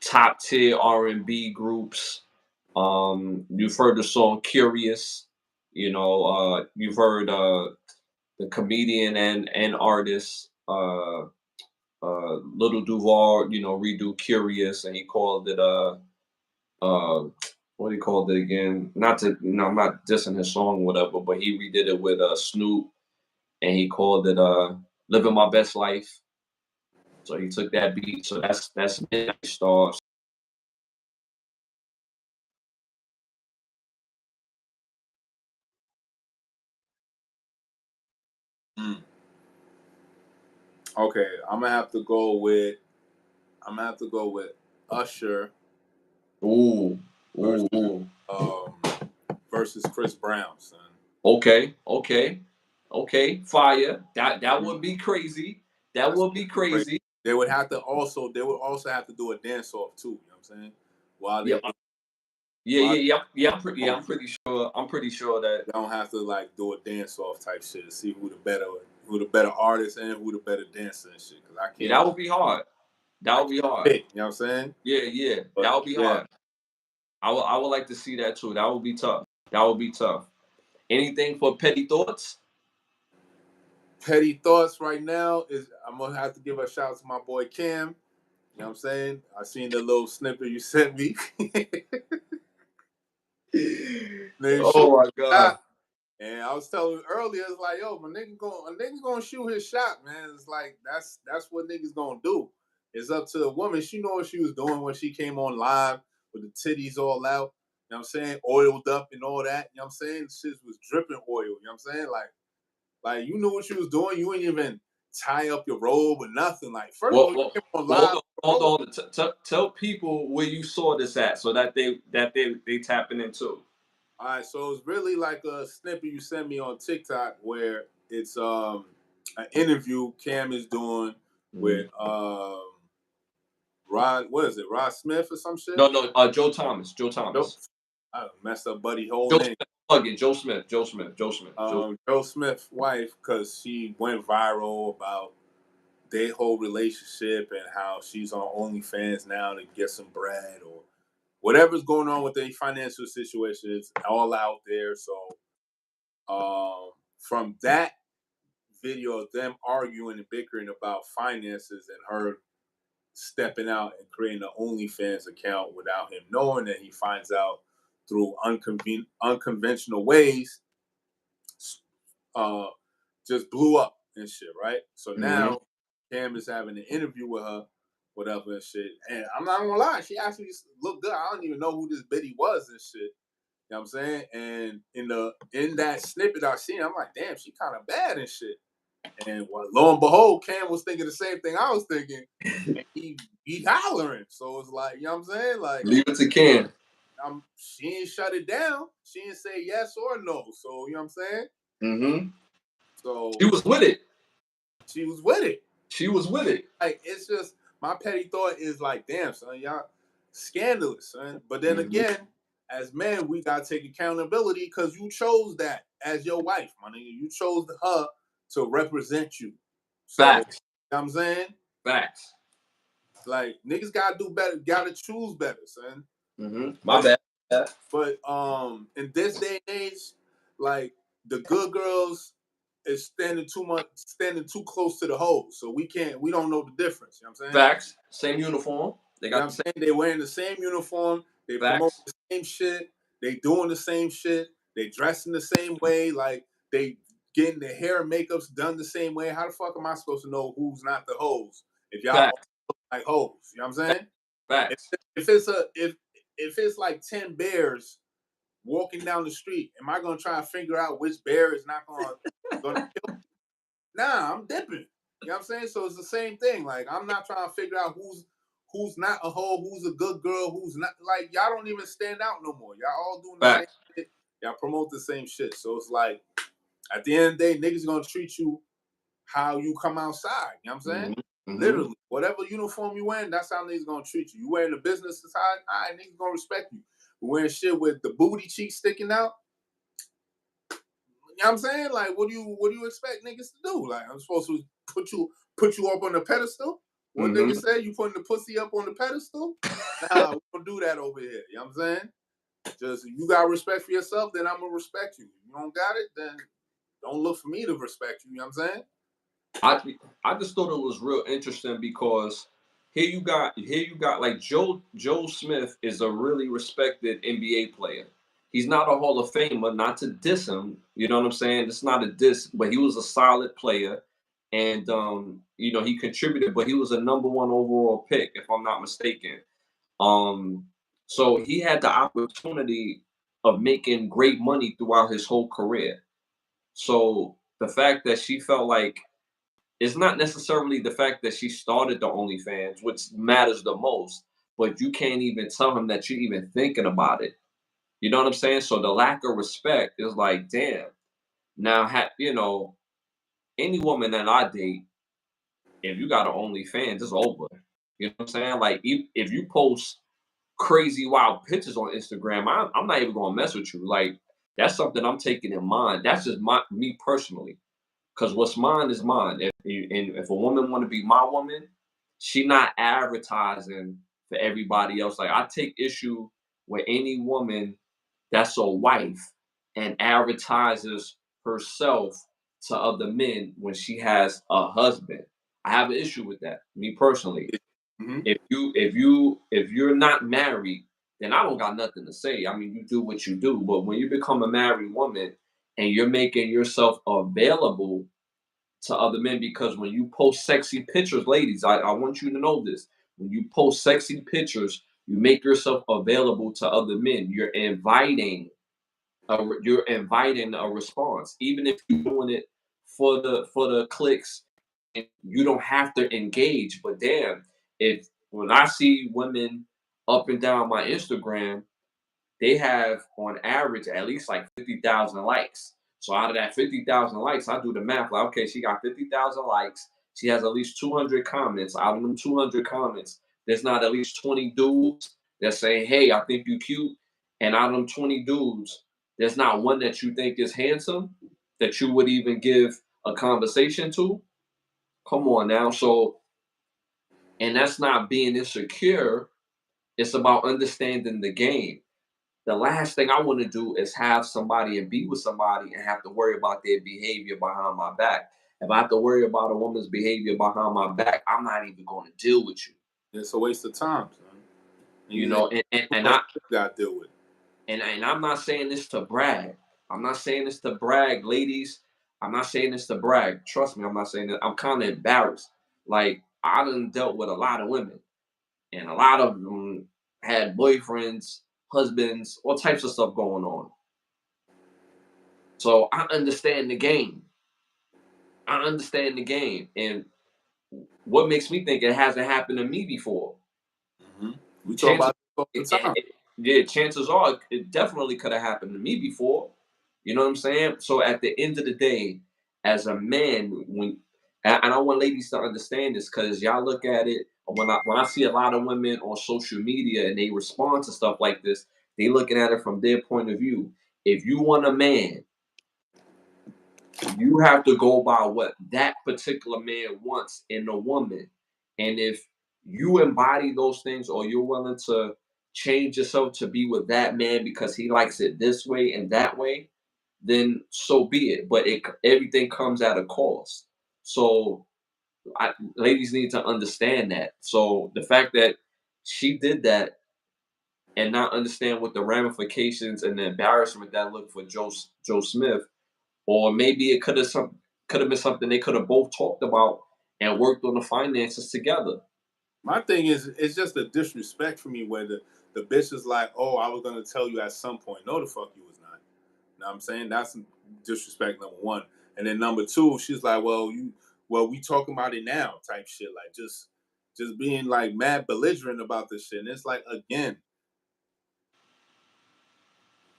top tier R&B groups. You've heard the song "Curious." You've heard the comedian and artist Little Duval, redo "Curious," and he called it what he called it again? Not to, I'm not dissing his song, whatever, but he redid it with Snoop, and he called it "Living My Best Life." So he took that beat. So that's Midnight Stars. Okay, I'm gonna have to go with Usher. Ooh. Versus Chris Brown, son. Okay. Fire. That would be crazy. That would be crazy. They would also have to do a dance off too. You know what I'm saying? I'm pretty sure that they don't have to like do a dance off type shit. See who the better artist and who the better dancer and shit. Cause I can't. That would be hard. That would be hard. You know what I'm saying? Yeah. That would be hard. I would like to see that too. That would be tough. Anything for petty thoughts? Petty thoughts right now is I'm gonna have to give a shout out to my boy Cam. You know what I'm saying? I seen the little snippet you sent me. Oh my god! And I was telling you earlier, it's like, yo, a nigga gonna shoot his shot, man. It's like that's what niggas gonna do. It's up to the woman. She know what she was doing when she came on live with the titties all out. You know what I'm saying? Oiled up and all that. You know what I'm saying? Shit was dripping oil. You know what I'm saying? Like you knew what you was doing. You ain't even tie up your robe or nothing. Like first of all, you came on live. Hold on. Tell people where you saw this at, so that they tapping into. All right, so it's really like a snippet you sent me on TikTok where it's an interview Cam is doing with What is it? Rod Smith or some shit? No, Joe Thomas. Joe Thomas. I messed up Buddy whole Joe name. Smith. Joe Smith. Joe Smith's wife, because she went viral about their whole relationship and how she's on OnlyFans now to get some bread or whatever's going on with their financial situation is all out there. So from that video of them arguing and bickering about finances and her stepping out and creating an OnlyFans account without him knowing, that he finds out through unconventional ways, just blew up and shit, right? So now Cam is having an interview with her, whatever and shit. And I'm not gonna lie, she actually looked good. I don't even know who this Biddy was and shit. You know what I'm saying? And in that snippet I seen, I'm like, damn, she kind of bad and shit. And lo and behold, Cam was thinking the same thing I was thinking. And he hollering. So it's like, you know what I'm saying? Like, leave it to Cam. She ain't shut it down. She didn't say yes or no. So, you know what I'm saying? Mm-hmm. So she was with it. She was with it. She was with it. Like, it's just, my petty thought is like, damn, son, y'all scandalous, son. But then again, as men, we gotta take accountability because you chose that as your wife, my nigga. You chose her to represent you. So, Facts. You know what I'm saying? Facts. Like, niggas gotta do better, gotta choose better, son. My bad. But in this day and age, like, the good girls is standing too close to the hoes. So we don't know the difference. You know what I'm saying? Facts. Same uniform. They got, you know what I'm saying? They wearing the same uniform. They promote the same shit. They doing the same shit. They dressing the same way. Like, they getting their hair and makeups done the same way. How the fuck am I supposed to know who's not the hoes if y'all all look like hoes? You know what I'm saying? Facts. If it's like 10 bears walking down the street, am I gonna try to figure out which bear is not gonna kill me? Nah, I'm dipping. You know what I'm saying? So it's the same thing. Like, I'm not trying to figure out who's not a hoe, who's a good girl, who's not. Like, y'all don't even stand out no more. Y'all all doing the same shit. Y'all promote the same shit. So it's like, at the end of the day, niggas gonna treat you how you come outside. You know what I'm saying? Literally, whatever uniform you wearing, that's how niggas gonna treat you. You wearing the business side, all right, niggas gonna respect you. You wearing shit with the booty cheeks sticking out, you know what I'm saying? Like, what do you expect niggas to do? Like, I'm supposed to put you up on the pedestal? What niggas say? You putting the pussy up on the pedestal? Nah, we don't do that over here. You know what I'm saying? Just, you got respect for yourself, then I'm gonna respect you. If you don't got it, then don't look for me to respect you. You know what I'm saying? I just thought it was real interesting because here you got like Joe Smith is a really respected NBA player. He's not a Hall of Famer, not to diss him. You know what I'm saying? It's not a diss, but he was a solid player, and he contributed. But he was a number 1 overall pick, if I'm not mistaken. So he had the opportunity of making great money throughout his whole career. So the fact that she felt like, it's not necessarily the fact that she started the OnlyFans, which matters the most, but you can't even tell him that you're even thinking about it. You know what I'm saying? So the lack of respect is like, damn. Now, any woman that I date, if you got an OnlyFans, it's over. You know what I'm saying? Like, if you post crazy, wild pictures on Instagram, I'm not even going to mess with you. Like, that's something I'm taking in mind. That's just me personally. Because what's mine is mine. If a woman want to be my woman, she not advertising for everybody else. Like, I take issue with any woman that's a wife and advertises herself to other men when she has a husband. I have an issue with that, me personally. If you're not married, then I don't got nothing to say. I mean, you do what you do. But when you become a married woman and you're making yourself available to other men, because when you post sexy pictures, ladies, I want you to know this. When you post sexy pictures, you make yourself available to other men. You're inviting a response, even if you're doing it for the clicks. And you don't have to engage. But damn, when I see women up and down my Instagram, they have on average at least like 50,000 likes. So out of that 50,000 likes, I do the math. Like, okay, she got 50,000 likes. She has at least 200 comments. Out of them 200 comments, there's not at least 20 dudes that say, hey, I think you cute. And out of them 20 dudes, there's not one that you think is handsome that you would even give a conversation to. Come on now. So, and that's not being insecure. It's about understanding the game. The last thing I want to do is have somebody and be with somebody and have to worry about their behavior behind my back. If I have to worry about a woman's behavior behind my back, I'm not even going to deal with you. It's a waste of time, son. You know, and I got to deal with. And I'm not saying this to brag. I'm not saying this to brag, ladies. I'm not saying this to brag. Trust me, I'm not saying that. I'm kind of embarrassed. Like, I done dealt with a lot of women, and a lot of them had boyfriends, husbands, all types of stuff going on. So I understand the game. I understand the game. And what makes me think it hasn't happened to me before? Mm-hmm. We talk about it all the time. Yeah, chances are it definitely could have happened to me before. You know what I'm saying? So at the end of the day, as a man, and I want ladies to understand this, because y'all look at it when I see a lot of women on social media and they respond to stuff like this, they looking at it from their point of view. If you want a man, you have to go by what that particular man wants in a woman. And if you embody those things, or you're willing to change yourself to be with that man because he likes it this way and that way, then so be it. But everything comes at a cost. So ladies need to understand that. So the fact that she did that and not understand what the ramifications and the embarrassment that looked for Joe Smith, or maybe it could have been something they could have both talked about and worked on the finances together. My thing is, it's just a disrespect for me where the bitch is like, oh, I was gonna tell you at some point. No, the fuck you was not. You know what I'm saying? That's disrespect number one. And then number two, she's like, well, we talking about it now, type shit. Like just being like mad belligerent about this shit. And it's like, again,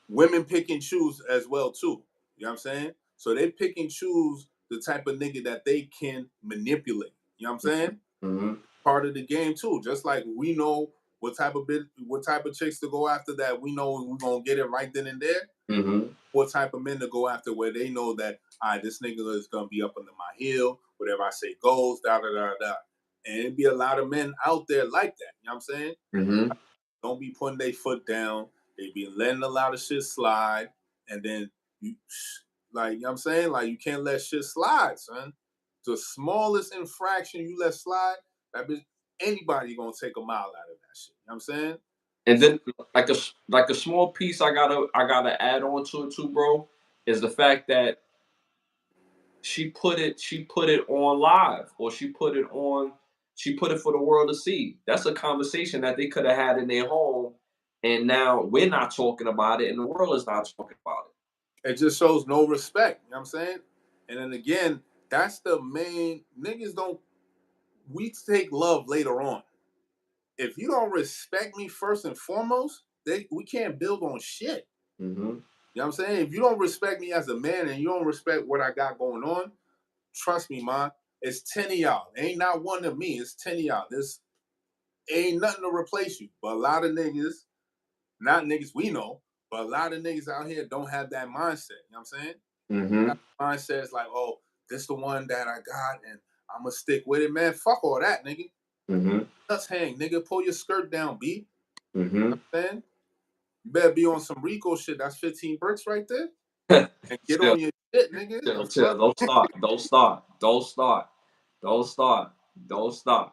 women pick and choose as well too. You know what I'm saying? So they pick and choose the type of nigga that they can manipulate. You know what I'm saying? Mm-hmm. Part of the game too. Just like we know what type of chicks to go after, that we know we're gonna get it right then and there. Mm-hmm. What type of men to go after where they know that, all right, this nigga is gonna be up under my heel, whatever I say goes, da da da da. And it'd be a lot of men out there like that. You know what I'm saying? Mm-hmm. Don't be putting their foot down. They be letting a lot of shit slide. And then you like, you know what I'm saying? Like, you can't let shit slide, son. The smallest infraction you let slide, that bitch, anybody gonna take a mile out of that shit. You know what I'm saying? And then like a small piece I gotta add on to it too, bro, is the fact that she put it on live, or she put it for the world to see. That's a conversation that they could have had in their home, and now we're not talking about it and the world is not talking about it. It just shows no respect. You know what I'm saying? And then again, that's the main, niggas don't, we take love later on. If you don't respect me first and foremost, we can't build on shit. Mm-hmm. You know what I'm saying? If you don't respect me as a man and you don't respect what I got going on, trust me, man, it's 10 of y'all. Ain't not one of me. It's 10 of y'all. This ain't nothing to replace you. But a lot of niggas, not niggas we know, but a lot of niggas out here don't have that mindset. You know what I'm saying? Mm-hmm. That mindset is like, oh, this the one that I got and I'm going to stick with it, man. Fuck all that, nigga. Mm-hmm. Let's hang, nigga. Pull your skirt down, B. Mm-hmm. You know what I'm saying? You better be on some Rico shit. That's 15 bricks right there. And get on your shit, nigga. Chill. Don't start. Don't start. Don't start. Don't start. Don't start.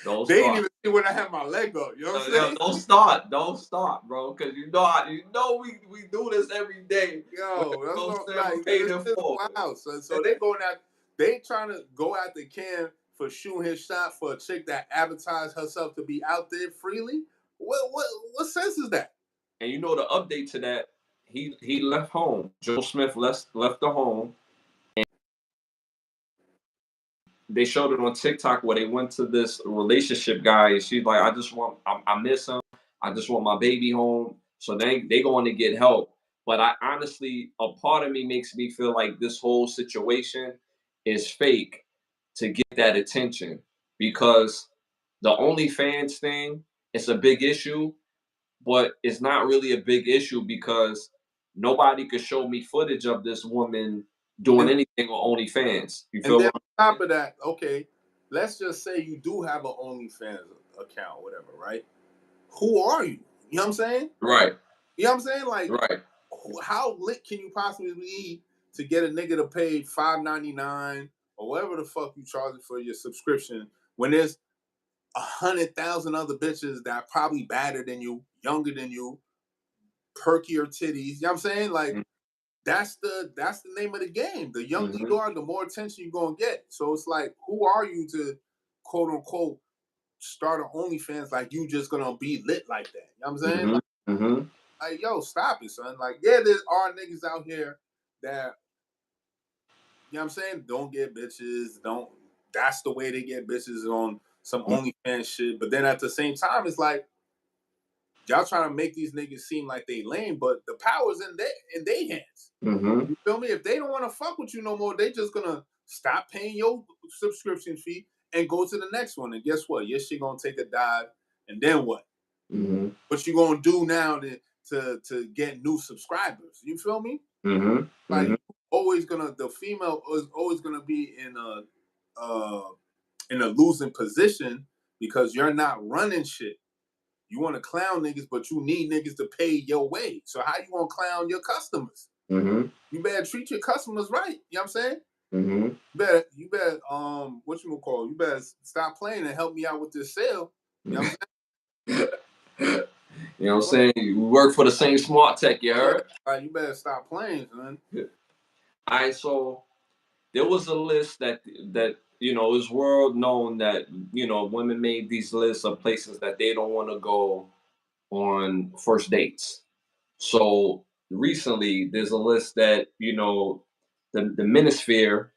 Don't They start. didn't even see when I had my leg up. You know what I'm saying? Don't start. Don't start, bro. Because you know we do this every day. Yo, that's what, like, this is wild. So they going at, they trying to go at the Cam for shooting his shot for a chick that advertised herself to be out there freely. What sense is that? And you know the update to that, he left home. Joe Smith left the home. And they showed it on TikTok where they went to this relationship guy, and she's like, I miss him. I just want my baby home. So they going to get help. But I honestly, a part of me makes me feel like this whole situation is fake to get that attention, because the OnlyFans thing, it's a big issue, but it's not really a big issue because nobody could show me footage of this woman doing anything on OnlyFans. You feel and then what on top of that, okay, let's just say you do have an OnlyFans account, whatever, right? Who are you? You know what I'm saying? Right. You know what I'm saying? Like, right. How lit can you possibly be to get a nigga to pay $5.99 or whatever the fuck you charge for your subscription when there's 100,000 other bitches that are probably badder than you, younger than you, perkier titties. You know what I'm saying? Like, mm-hmm. that's the name of the game. The younger you are, the more attention you're gonna get. So it's like, who are you to quote unquote start an OnlyFans like you just gonna be lit like that? You know what I'm saying? Like, yo, stop it, son. Like, yeah, there are niggas out here that, you know what I'm saying, don't get bitches, that's the way they get bitches on some OnlyFans shit. But then at the same time, it's like, y'all trying to make these niggas seem like they lame, but the power's in their hands. You feel me? If they don't want to fuck with you no more, they just gonna stop paying your subscription fee and go to the next one. And guess what? Your shit gonna take a dive. And then what? What you gonna do now to get new subscribers? You feel me? Like, the female is always gonna be in a losing position because you're not running shit. You want to clown niggas, but you need niggas to pay your way. So how you gonna clown your customers? You better treat your customers right. You know what I'm saying? You better what you gonna call? You better stop playing and help me out with this sale. You know what I'm saying? You know what I'm saying? You work for the same smart tech, you heard? You better stop playing, son. All right, so there was a list that you know, is world known that, you know, women made these lists of places that they don't want to go on first dates. So recently there's a list that, you know, the Manosphere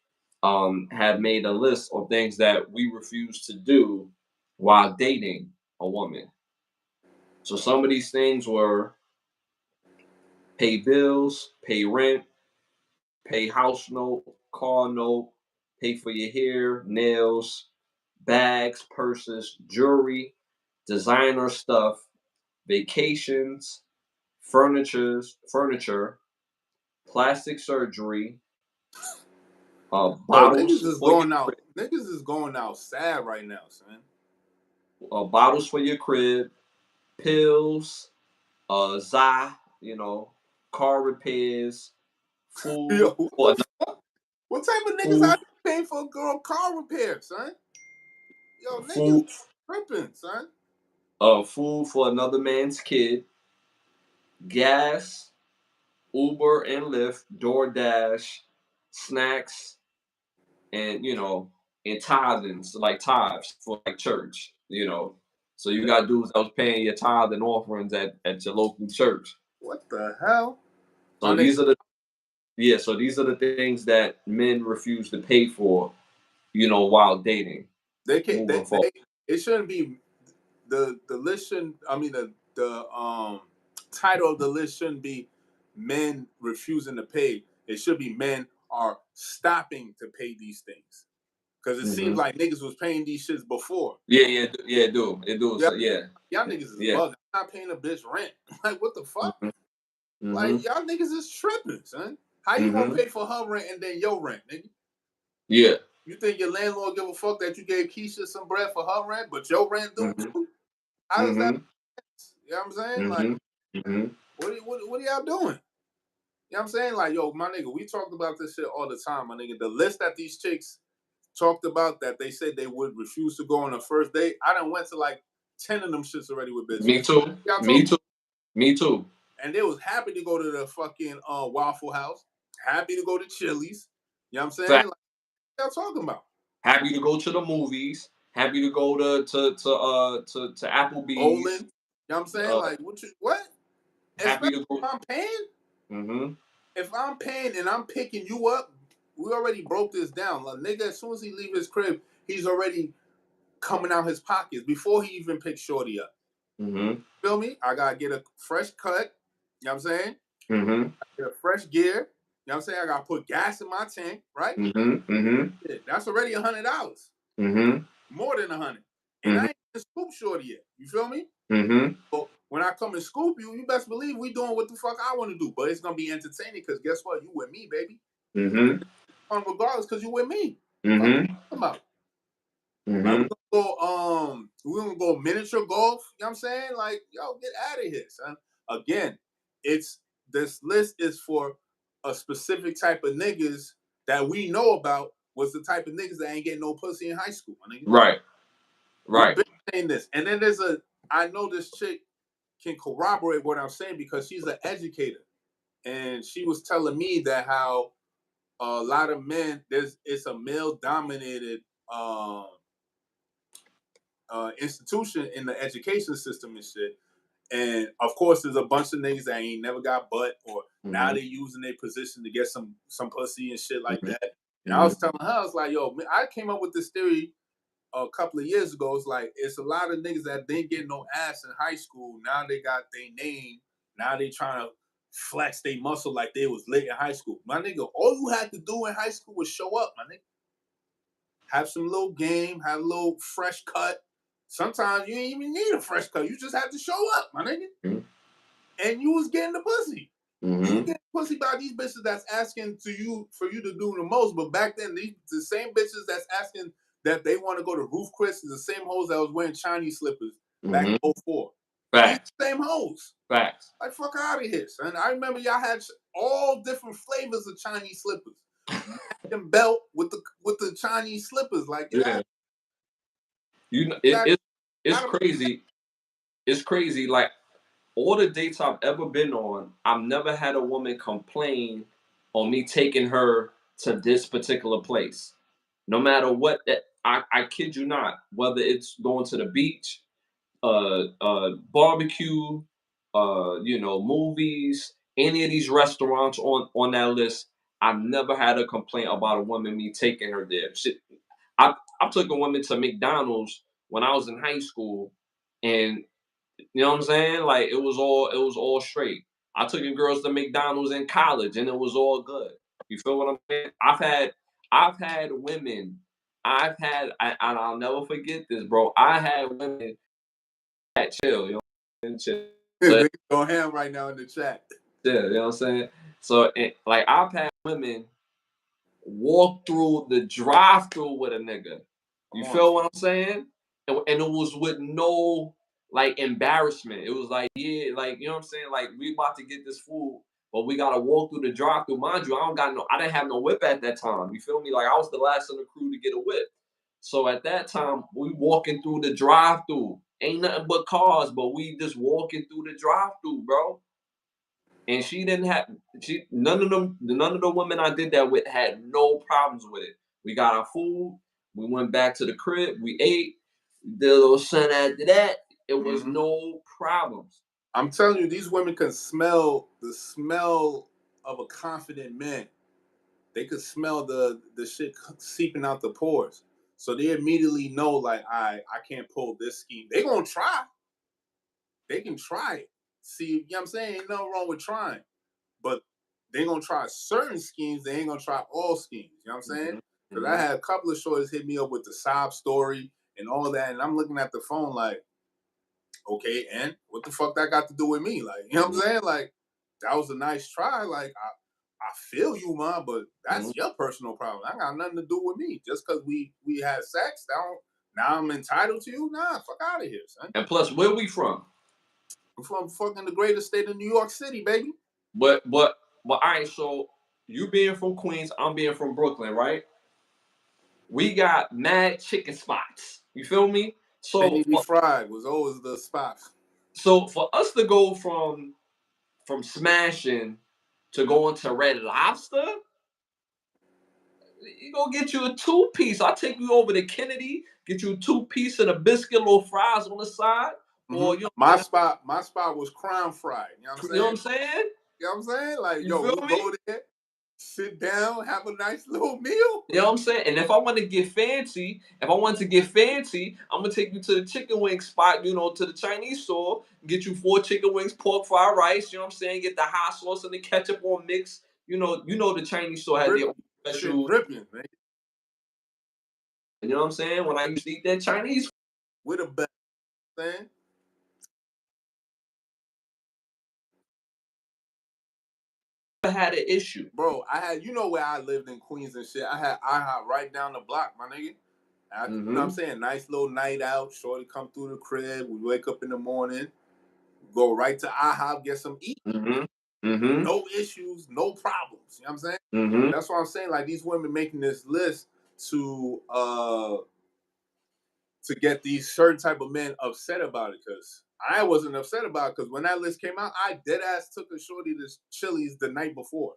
have made a list of things that we refuse to do while dating a woman. So some of these things were pay bills, pay rent, pay house note, car note, pay for your hair, nails, bags, purses, jewelry, designer stuff, vacations, furniture, plastic surgery, bottles for your crib, Niggas is going out sad right now, son. bottles for your crib, pills, you know, car repairs, food. Yo, what type of niggas out here paying for a girl car repair, son? Yo, food, niggas tripping, son. Food for another man's kid, gas, Uber and Lyft, DoorDash, snacks, and, you know, and tithings, like tithes for like church, you know. So you got dudes that was paying your tithe and offerings at your local church. What the hell? So these are the things that men refuse to pay for, you know, while dating. They can't. It shouldn't be the list. Shouldn't, I mean the title of the list shouldn't be men refusing to pay. It should be men are stopping to pay these things. Because it seems like niggas was paying these shits before. It do. So, yeah. Y'all niggas is bugging. I'm not paying a bitch rent. Like, what the fuck? Like, y'all niggas is tripping, son. How you gonna pay for her rent and then your rent, nigga? Yeah. You think your landlord give a fuck that you gave Keisha some bread for her rent, but your rent do too? How does that make sense? You know what I'm saying? Like, what are y'all doing? You know what I'm saying? Like, yo, my nigga, we talked about this shit all the time, my nigga. The list that these chicks talked about that they said they would refuse to go on a first date, I done went to like 10 of them shits already with bitches. Me too. And they was happy to go to the fucking Waffle House, happy to go to Chili's. You know what I'm saying? Like, what y'all talking about? Happy to go to the movies. Happy to go to Applebee's. Bowling. You know what I'm saying? Like, what? Happy to go. If I'm paying? If I'm paying and I'm picking you up, we already broke this down. Like, nigga, as soon as he leave his crib, he's already coming out his pockets before he even picks shorty up. Feel me? I gotta get a fresh cut. You know what I'm saying? I get a fresh gear. You know what I'm saying? I gotta put gas in my tank, right? Yeah, that's already $100. More than $100. And I ain't scoop shorty yet. You feel me? Mm-hmm. So when I come and scoop you, you best believe we doing what the fuck I want to do. But it's gonna be entertaining because guess what? You with me, baby. Mm-hmm. Fun regardless because you with me. Mm-hmm. About. Mm-hmm. Like, we're gonna go miniature golf. You know what I'm saying? Like, yo, get out of here, son. Again, this list is for a specific type of niggas that we know about was the type of niggas that ain't getting no pussy in high school, my nigga. Right. Right. We've been saying this. And then I know this chick can corroborate what I'm saying because she's an educator. And she was telling me that how a lot of men, it's a male dominated institution in the education system and shit. And of course, there's a bunch of niggas that ain't never got butt, or now they're using their position to get some pussy and shit like that. And I was telling her, I was like, yo, man, I came up with this theory a couple of years ago. It's like it's a lot of niggas that didn't get no ass in high school. Now they got their name. Now they trying to flex their muscle like they was lit in high school. My nigga, all you had to do in high school was show up, my nigga. Have some little game, have a little fresh cut. Sometimes you ain't even need a fresh cut. You just have to show up, my nigga. Mm-hmm. And you was getting the pussy. Mm-hmm. You getting pussy by these bitches that's asking for you to do the most. But back then, the same bitches that's asking that they want to go to Roof Chris is the same hoes that was wearing Chinese slippers back in 2004. Facts. These same hoes. Facts. Like, fuck out of here, son. I remember y'all had all different flavors of Chinese slippers. And belt with the Chinese slippers. Like, yeah. It's crazy. It's crazy. Like, all the dates I've ever been on, I've never had a woman complain on me taking her to this particular place. No matter what, I kid you not, whether it's going to the beach, barbecue, movies, any of these restaurants on that list, I've never had a complaint about a woman me taking her there. Shit, I took a woman to McDonald's when I was in high school, and you know what I'm saying? Like it was all straight. I took the girls to McDonald's in college, and it was all good. You feel what I'm saying? I've had women. And I'll never forget this, bro. I had women that chill, you know, and chill. So, go ham right now in the chat. Yeah, you know what I'm saying? So, like, I've had women walk through the drive-through with a nigga. You feel what I'm saying? And it was with no like embarrassment. It was like, yeah, like, you know what I'm saying? Like, we about to get this food, but we gotta walk through the drive-through. Mind you, I didn't have no whip at that time. You feel me? Like I was the last in the crew to get a whip. So at that time, we walking through the drive-through. Ain't nothing but cars, but we just walking through the drive-through, bro. And none of the women I did that with had no problems with it. We got our food, we went back to the crib, we ate, did a little sun after that. It was no problems. I'm telling you, these women can smell the smell of a confident man. They could smell the shit seeping out the pores. So they immediately know, like, I can't pull this scheme. They gonna try. They can try it. See, you know what I'm saying? Ain't nothing wrong with trying. But they gonna try certain schemes. They ain't gonna try all schemes. You know what I'm saying? Because I had a couple of shorties hit me up with the sob story and all that. And I'm looking at the phone like, okay, and what the fuck that got to do with me? Like, you know what I'm saying? Like, that was a nice try. Like, I feel you, man, but that's your personal problem. I got nothing to do with me. Just because we had sex, now I'm entitled to you? Nah, fuck out of here, son. And plus, where we from? I'm from fucking the greatest state of New York City, baby. But all right, so you being from Queens, I'm being from Brooklyn, right? We got mad chicken spots. You feel me? So Baby fried was always the spot. So for us to go from smashing to going to Red Lobster, you gonna get you a 2-piece. I'll take you over to Kennedy, get you a 2-piece and a biscuit, little fries on the side. Or my spot was crown fried. You know what I'm saying? You know what I'm saying? You know what I'm saying? Like, we'll go there, sit down, have a nice little meal. You know what I'm saying? And if I want to get fancy, I'm gonna take you to the chicken wing spot, to the Chinese store, get you 4 chicken wings, pork fried rice, you know what I'm saying? Get the hot sauce and the ketchup on mix. You know the Chinese store has their special dripping, man. You know what I'm saying? When I used to eat that Chinese with a saying? I had an issue. Bro, I had, you know where I lived in Queens and shit. I had IHOP right down the block, my nigga. You know what I'm saying? Nice little night out. Shorty come through the crib. We wake up in the morning, go right to IHOP, get some eat. No issues, no problems. You know what I'm saying? That's what I'm saying. Like, these women making this list to get these certain type of men upset about it, because I wasn't upset about it, because when that list came out, I dead ass took a shorty to Chili's the night before.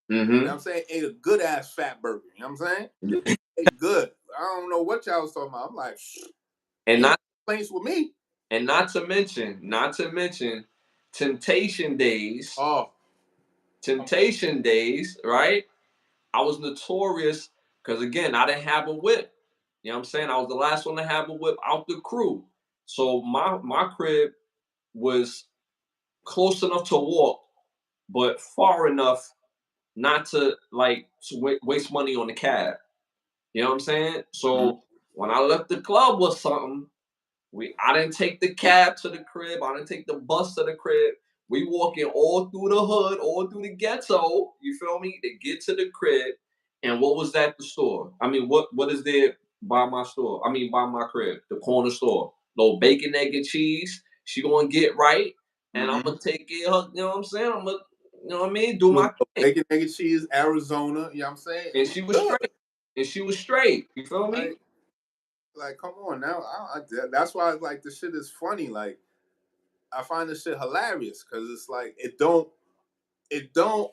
You know what I'm saying? Ate a good ass fat burger. You know what I'm saying? Ate good. I don't know what y'all was talking about. I'm like, and not complaints with me. And not to mention, Temptation Days. Oh, Temptation Days, right? I was notorious because, again, I didn't have a whip. You know what I'm saying? I was the last one to have a whip out the crew. So my crib was close enough to walk, but far enough not to waste money on the cab. You know what I'm saying? So when I left the club or something, I didn't take the cab to the crib. I didn't take the bus to the crib. We walking all through the hood, all through the ghetto. You feel me? To get to the crib. And what was that? The store. I mean, what is there by my store? I mean, by my crib, the corner store. Little bacon, egg, and cheese. She gonna get right, and I'm gonna take care of her. You know what I'm saying? I'm gonna, you know what I mean? Do my thing. Bacon, egg, and cheese, Arizona. You know what I'm saying? And she was straight. And she was straight. You feel me? Like, come on now. That's why, like, the shit is funny. Like, I find this shit hilarious, because it's like it don't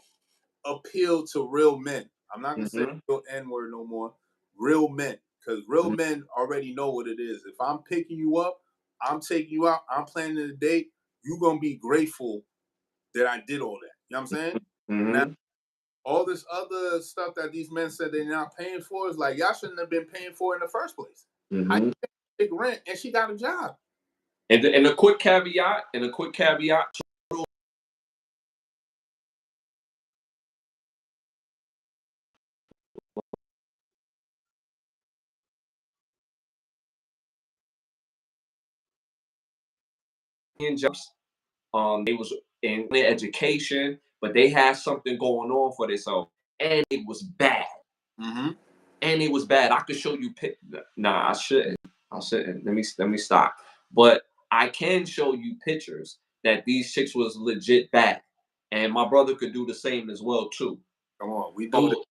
appeal to real men. I'm not gonna say real N-word no more. Real men, because real men already know what it is. If I'm picking you up, I'm taking you out, I'm planning a date, you're gonna be grateful that I did all that. You know what I'm saying? Now, all this other stuff that these men said they're not paying for is like, y'all shouldn't have been paying for it in the first place. I pay big rent and she got a job. And a quick caveat, jobs. They was in their education, but they had something going on for themselves, and it was bad. And it was bad. I could show you. Nah, I shouldn't. Let me stop. But I can show you pictures that these chicks was legit bad, and my brother could do the same as well too. Come on, we do that.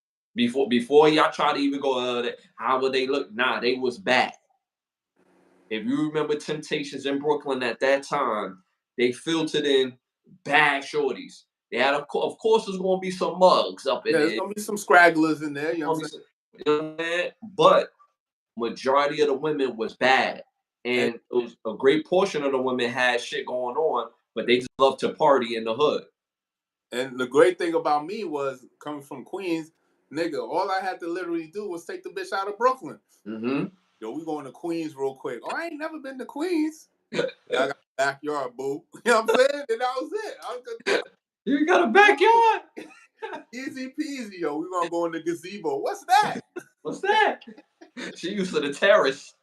Before y'all try to even go, how would they look? Nah, they was bad. If you remember Temptations in Brooklyn at that time, they filtered in bad shorties. They had, of course, there's gonna be some mugs up in there. There's gonna be some scragglers in there. You know what I'm saying? But majority of the women was bad, and it was a great portion of the women had shit going on, but they just love to party in the hood. And the great thing about me was, coming from Queens, nigga, all I had to literally do was take the bitch out of Brooklyn. Yo, we going to Queens real quick. Oh, I ain't never been to Queens. I got a backyard, boo. You know what I'm saying? And that was it. I was good. You got a backyard? Easy peasy, yo. We gonna go in the gazebo. What's that? What's that? She used to the terrace.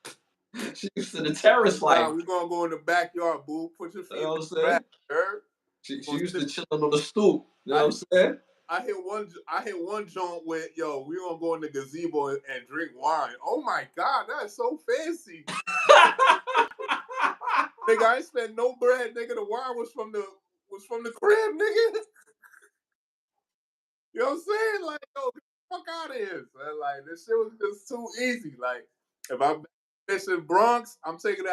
She used to the terrace life. We gonna go in the backyard, boo. Put your feet in the back, She used to chill on the stoop. You know what I'm saying? I hit one joint with, yo, we gonna go in the gazebo and drink wine. Oh my God, that's so fancy. Nigga, I ain't spent no bread, nigga. The wine was from the crib, nigga. You know what I'm saying? Like, yo, get the fuck out of here, son. Like, this shit was just too easy. Like, if I'm in Bronx, I'm taking it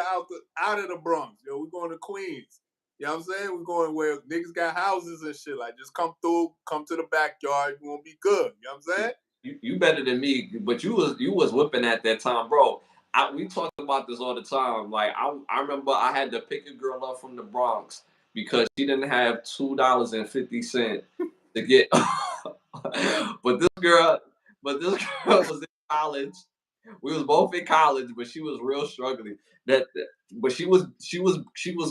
out of the Bronx. Yo, we going to Queens. You know what I'm saying? We're going where niggas got houses and shit. Like, just come through, come to the backyard. You're gonna be good. You know what I'm saying? You better than me, but you was whipping at that time, bro. We talk about this all the time. Like, I remember I had to pick a girl up from the Bronx because she didn't have $2.50 to get. but this girl was in college. We was both in college, but she was real struggling. But she was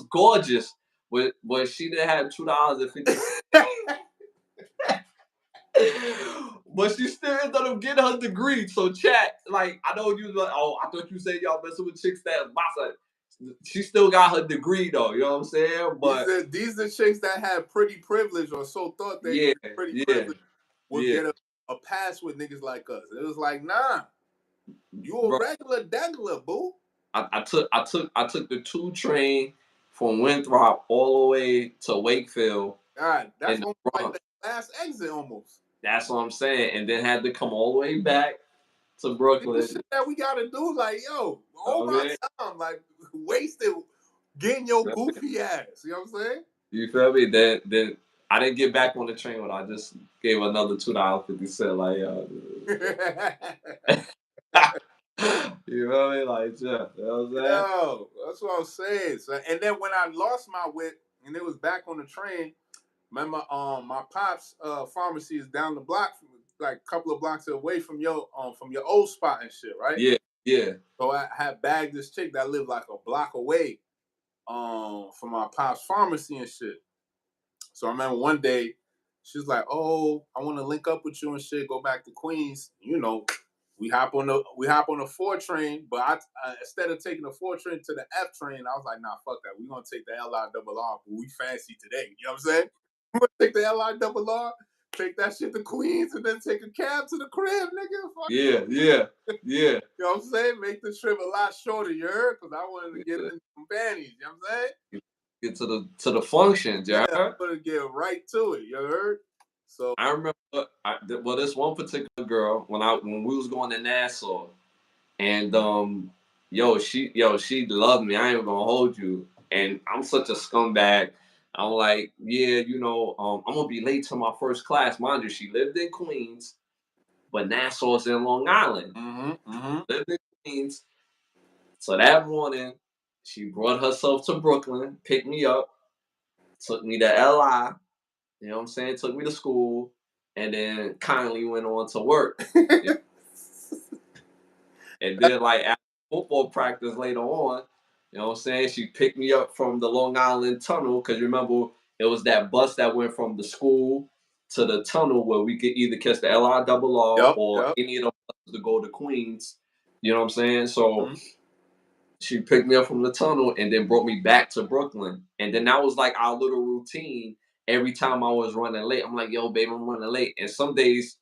gorgeous. But she didn't have $2.50. But she still ended up getting her degree. So chat, like, I know you was like, oh, I thought you said y'all messing with chicks that massa. she still got her degree though. You know what I'm saying? But these are chicks that had pretty privilege or so thought they had pretty privilege would get a pass with niggas like us. It was like, nah, you a regular degular, boo. I took the 2 train from Winthrop all the way to Wakefield. God, that's like the last exit almost. That's what I'm saying. And then had to come all the way back to Brooklyn. The shit that we gotta do, like, yo, all my time, like, wasted getting your goofy ass. You know what I'm saying? You feel me? Then I didn't get back on the train when I just gave another $2.50. Like, you feel me? Like, yeah, you know what I'm saying? Yo, that's what I'm saying. So, and then when I lost my wit and it was back on the train, remember, my pops pharmacy is down the block, like a couple of blocks away from your old spot and shit, right? Yeah. So I had bagged this chick that lived like a block away, from my pop's pharmacy and shit. So I remember one day she's like, "Oh, I want to link up with you and shit. Go back to Queens, you know." We hop on the 4 train, but I instead of taking the 4 train to the F train, I was like, nah, fuck that. We gonna take the LIRR, but we fancy today. You know what I'm saying? We gonna take the LIRR, take that shit to Queens, and then take a cab to the crib, nigga. Fuck yeah. You know what I'm saying? Make the trip a lot shorter, you heard? Because I wanted to get in some panties, you know what I'm saying? Get to the functions, you heard? I wanted to get right to it, you heard? So I remember, this one particular girl when we was going to Nassau, and she loved me. I ain't even gonna hold you, and I'm such a scumbag. I'm like, yeah, I'm gonna be late to my first class. Mind you, she lived in Queens, but Nassau's in Long Island. Lived in Queens, so that morning she brought herself to Brooklyn, picked me up, took me to LI. You know what I'm saying? Took me to school, and then kindly went on to work. And then, like, after football practice later on, you know what I'm saying? She picked me up from the Long Island Tunnel, because remember, it was that bus that went from the school to the tunnel where we could either catch the LIRR or any of the buses to go to Queens. You know what I'm saying? So she picked me up from the tunnel and then brought me back to Brooklyn. And then that was like our little routine. Every time I was running late, I'm like, yo, babe, I'm running late. And some days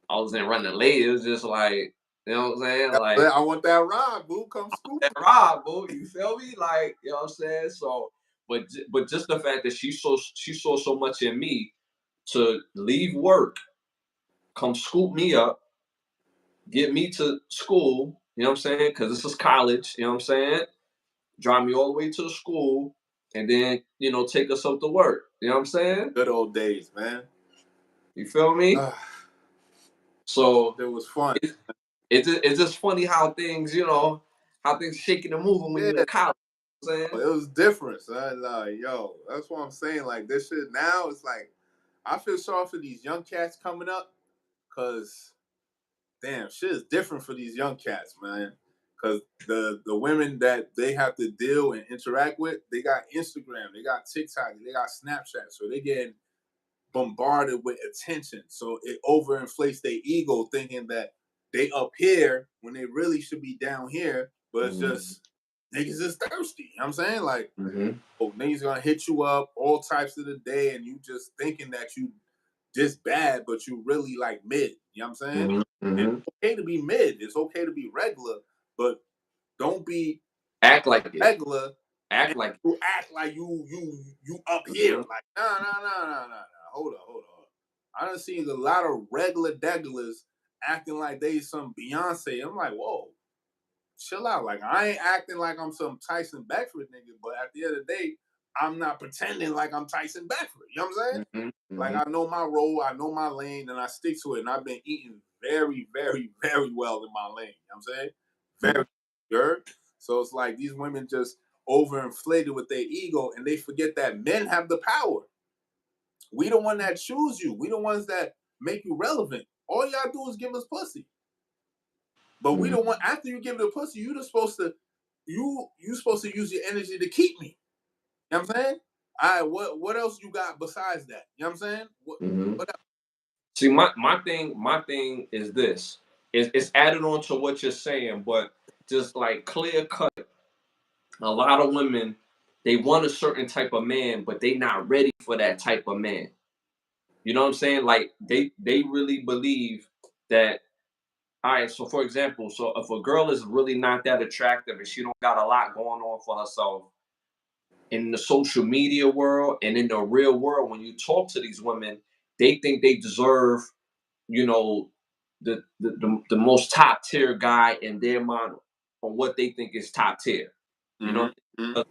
I wasn't running late. It was just like, you know what I'm saying? Like, I want that ride, boo. Come school. That ride, boo. You feel me? Like, you know what I'm saying? So, but just the fact that she saw so much in me to leave work, come scoop me up, get me to school, you know what I'm saying? Because this is college, you know what I'm saying? Drive me all the way to the school, and then, take us up to work. You know what I'm saying? Good old days, man. You feel me? So it was fun. It's just funny how things, how things shaking and moving when you're in college. You know what I'm saying? It was different, son. Like, yo, that's what I'm saying. Like, this shit now, it's like, I feel sorry for these young cats coming up, because, damn, shit is different for these young cats, man. Because the women that they have to deal and interact with, they got Instagram, they got TikTok, they got Snapchat. So they getting bombarded with attention. So it overinflates their ego, thinking that they up here when they really should be down here. But it's just, niggas is thirsty. You know what I'm saying? Like, niggas gonna hit you up all types of the day, and you just thinking that you just bad, but you really like mid. You know what I'm saying? It's okay to be mid. It's okay to be regular, but don't be act like regular. Act like you up here. Like, nah. Hold on. I done seen a lot of regular degulars acting like they some Beyonce. I'm like, whoa, chill out. Like, I ain't acting like I'm some Tyson Beckford nigga, but at the end of the day, I'm not pretending like I'm Tyson Beckford. You know what I'm saying? Like, I know my role, I know my lane, and I stick to it. And I've been eating very, very, very well in my lane. You know what I'm saying? Very good. So it's like these women just overinflated with their ego, and they forget that men have the power. We the one that choose you. We the ones that make you relevant. All y'all do is give us pussy. But we don't want, after you give it a pussy, you supposed to use your energy to keep me. You know what I'm saying? All right, what else you got besides that? You know what I'm saying? What else? See, my thing is this. It's added on to what you're saying, but just like clear cut. a lot of women, they want a certain type of man, but they not ready for that type of man. You know what I'm saying? Like they really believe that. All right, so for example, so if a girl is really not that attractive and she don't got a lot going on for herself in the social media world and in the real world, when you talk to these women, they think they deserve, you know, the most top tier guy in their mind on what they think is top tier. You know, Mm-hmm.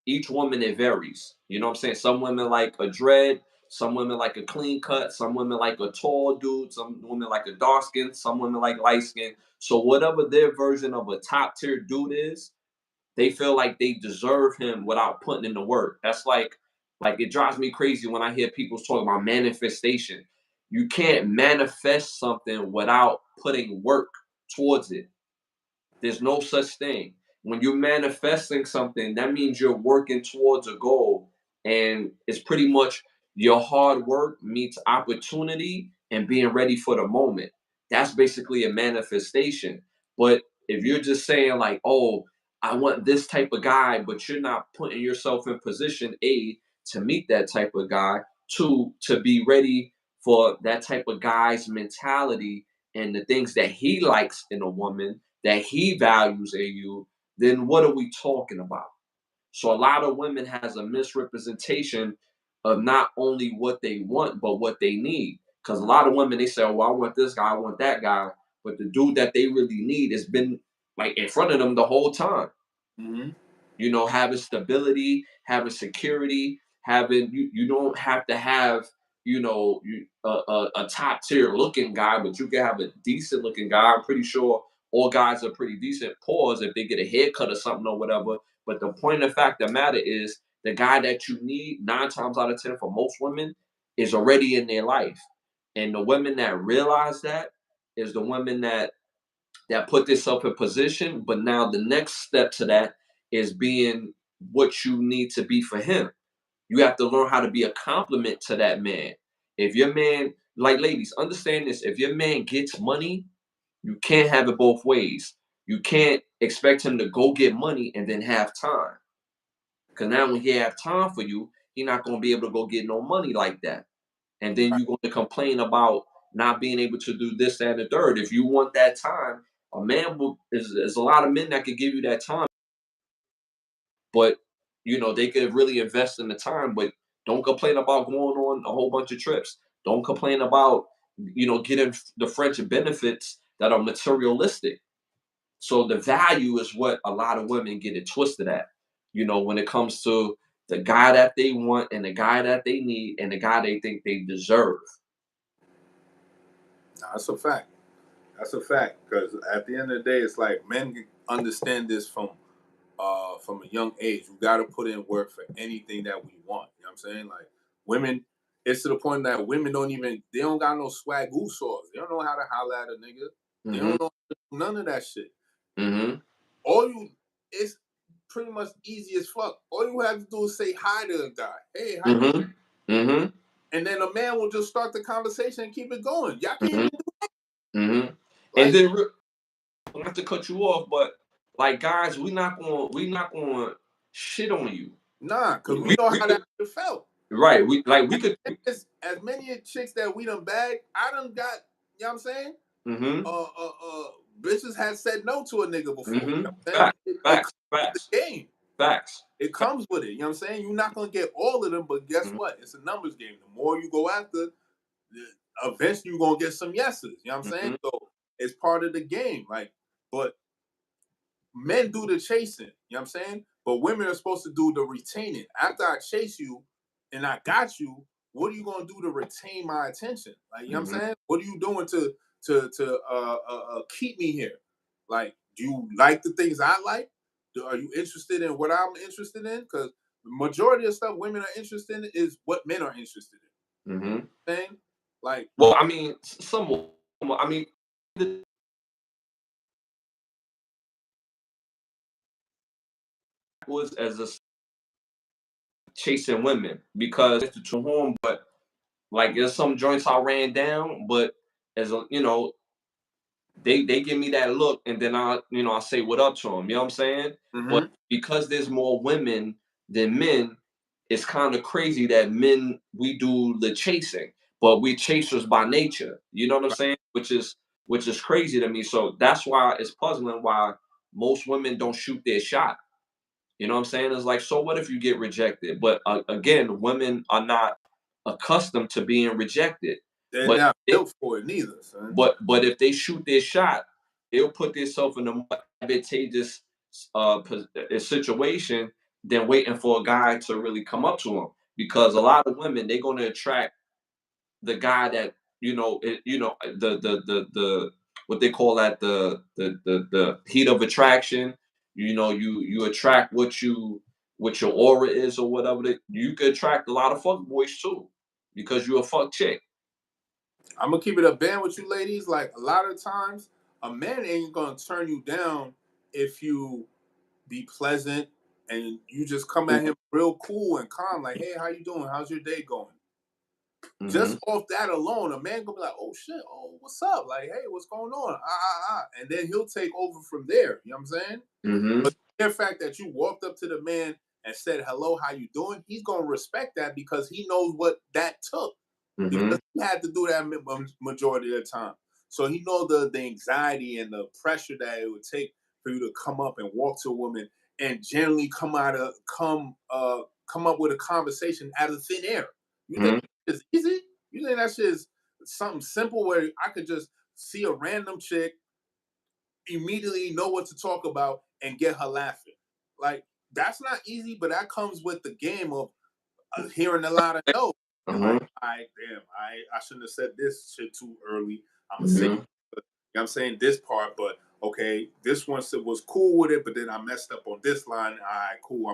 each woman it varies. You know what I'm saying? Some women like a dread, some women like a clean cut, some women like a tall dude, some women like a dark skin, some women like light skin. So whatever their version of a top tier dude is, they feel like they deserve him without putting in the work. That's like it drives me crazy when I hear people talking about manifestation. You can't manifest something without putting work towards it. There's no such thing. When you're manifesting something, that means you're working towards a goal. And it's pretty much your hard work meets opportunity and being ready for the moment. That's basically a manifestation. But if you're just saying, like, oh, I want this type of guy, but you're not putting yourself in position, A, to meet that type of guy, two, to be ready for that type of guy's mentality and the things that he likes in a woman, that he values in you, then what are we talking about? So a lot of women has a misrepresentation of not only what they want, but what they need. Because a lot of women, they say, oh, well, I want this guy, I want that guy. But the dude that they really need has been like in front of them the whole time. Mm-hmm. You know, having stability, having security, having you don't have to have, you know, a top tier looking guy, but you can have a decent looking guy. I'm pretty sure all guys are pretty decent. Pause if they get a haircut or something or whatever. But the point of the fact of the matter is the guy that you need 9 times out of 10 for most women is already in their life. And the women that realize that is the women that put themselves in position. But now the next step to that is being what you need to be for him. You have to learn how to be a compliment to that man. If your man, like ladies, understand this. If your man gets money, you can't have it both ways. You can't expect him to go get money and then have time. Because now when he have time for you, he not going to be able to go get no money like that. And then you're going to complain about not being able to do this, that, and the third. If you want that time, a man will. There's a lot of men that could give you that time, but you know they could really invest in the time. But don't complain about going on a whole bunch of trips. Don't complain about getting the friendship benefits that are materialistic. So the value is what a lot of women get it twisted at. When it comes to the guy that they want and the guy that they need and the guy they think they deserve. Nah, that's a fact. That's a fact. Because at the end of the day, it's like men understand this from a young age. We got to put in work for anything that we want. You know what I'm saying? Like women, it's to the point that women they don't got no swag goose sauce. They don't know how to holler at a nigga. Mm-hmm. They don't know none of that shit. Mm-hmm. It's pretty much easy as fuck. All you have to do is say hi to a guy. Hey, how Mm-hmm. you? Mm-hmm. And then a man will just start the conversation and keep it going. Y'all can't even do that. Mm-hmm. And then, not to cut you off, but like guys, we not gonna shit on you. Nah, because we know how that felt. Right. We could. As many chicks that we done bagged, I done got. You know what I'm saying? Mm-hmm. Bitches had said no to a nigga before. Mm-hmm. You know what I'm saying? Facts. The game. Facts. It comes with it. You know what I'm saying? You're not gonna get all of them, but guess what? It's a numbers game. The more you go after, eventually you're gonna get some yeses. You know what I'm saying? So it's part of the game. Like, but men do the chasing. You know what I'm saying? But women are supposed to do the retaining. After I chase you and I got you, what are you gonna do to retain my attention? Like, you know what I'm saying? What are you doing to keep me here? Like, do you like the things I like? Are you interested in what I'm interested in? Because the majority of stuff women are interested in is what men are interested in. Mm-hmm. Thing, like, well, I mean, some. I mean, was as a chasing women because it's to home, but like there's some joints I ran down, but as a they give me that look, and then I say what up to them. You know what I'm saying? Mm-hmm. But because there's more women than men, it's kind of crazy that men, we do the chasing, but we chasers by nature. You know what I'm saying? Which is crazy to me. So that's why it's puzzling why most women don't shoot their shot. You know what I'm saying? It's like, so what if you get rejected? But again, women are not accustomed to being rejected. They're But not built for it neither, son. but if they shoot their shot, they'll put themselves in a more advantageous situation than waiting for a guy to really come up to them. Because a lot of women, they're going to attract the guy that the what they call that, the heat of attraction. You attract what your aura is, or whatever. You could attract a lot of fuck boys too, because you're a fuck chick. I'm gonna keep it a band with you ladies. Like, a lot of times, a man ain't gonna turn you down if you be pleasant and you just come at him real cool and calm, like, hey, how you doing? How's your day going? Mm-hmm. Just off that alone, a man gonna be like, oh shit, oh, what's up? Like, hey, what's going on? And then he'll take over from there. You know what I'm saying? Mm-hmm. But the mere fact that you walked up to the man and said, hello, how you doing? He's gonna respect that because he knows what that took. Mm-hmm. Because he had to do that majority of the time. So he knows the anxiety and the pressure that it would take for you to come up and walk to a woman and generally come up with a conversation out of thin air. You think it's easy? You think that shit is something simple where I could just see a random chick, immediately know what to talk about, and get her laughing? Like, that's not easy, but that comes with the game of hearing a lot of no. And like, damn, I shouldn't have said this shit too early. I'm gonna say, you know what I'm saying, this part, but okay, this one was cool with it, but then I messed up on this line. All right, cool.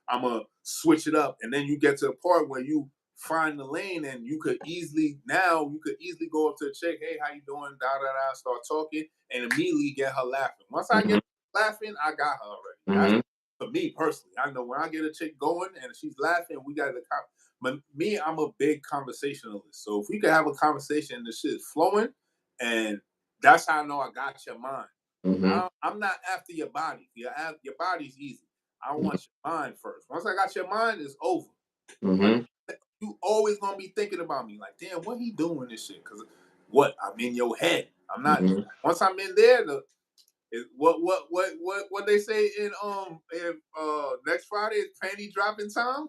I'm gonna switch it up, and then you get to a part where you find the lane, and you could easily go up to the chick, hey, how you doing? Da da da. Start talking, and immediately get her laughing. Once I get laughing, I got her already. That's, for me personally, I know when I get a chick going and she's laughing, we got the but me, I'm a big conversationalist. So if we could have a conversation and the shit is flowing, and that's how I know I got your mind. I'm not after your body. Your body's easy. I want your mind first. Once I got your mind, it's over. Like, you always gonna be thinking about me. Like, damn, what he doing this shit? Because what? I'm in your head. I'm not. Once I'm in there, what they say in next Friday is panty dropping time.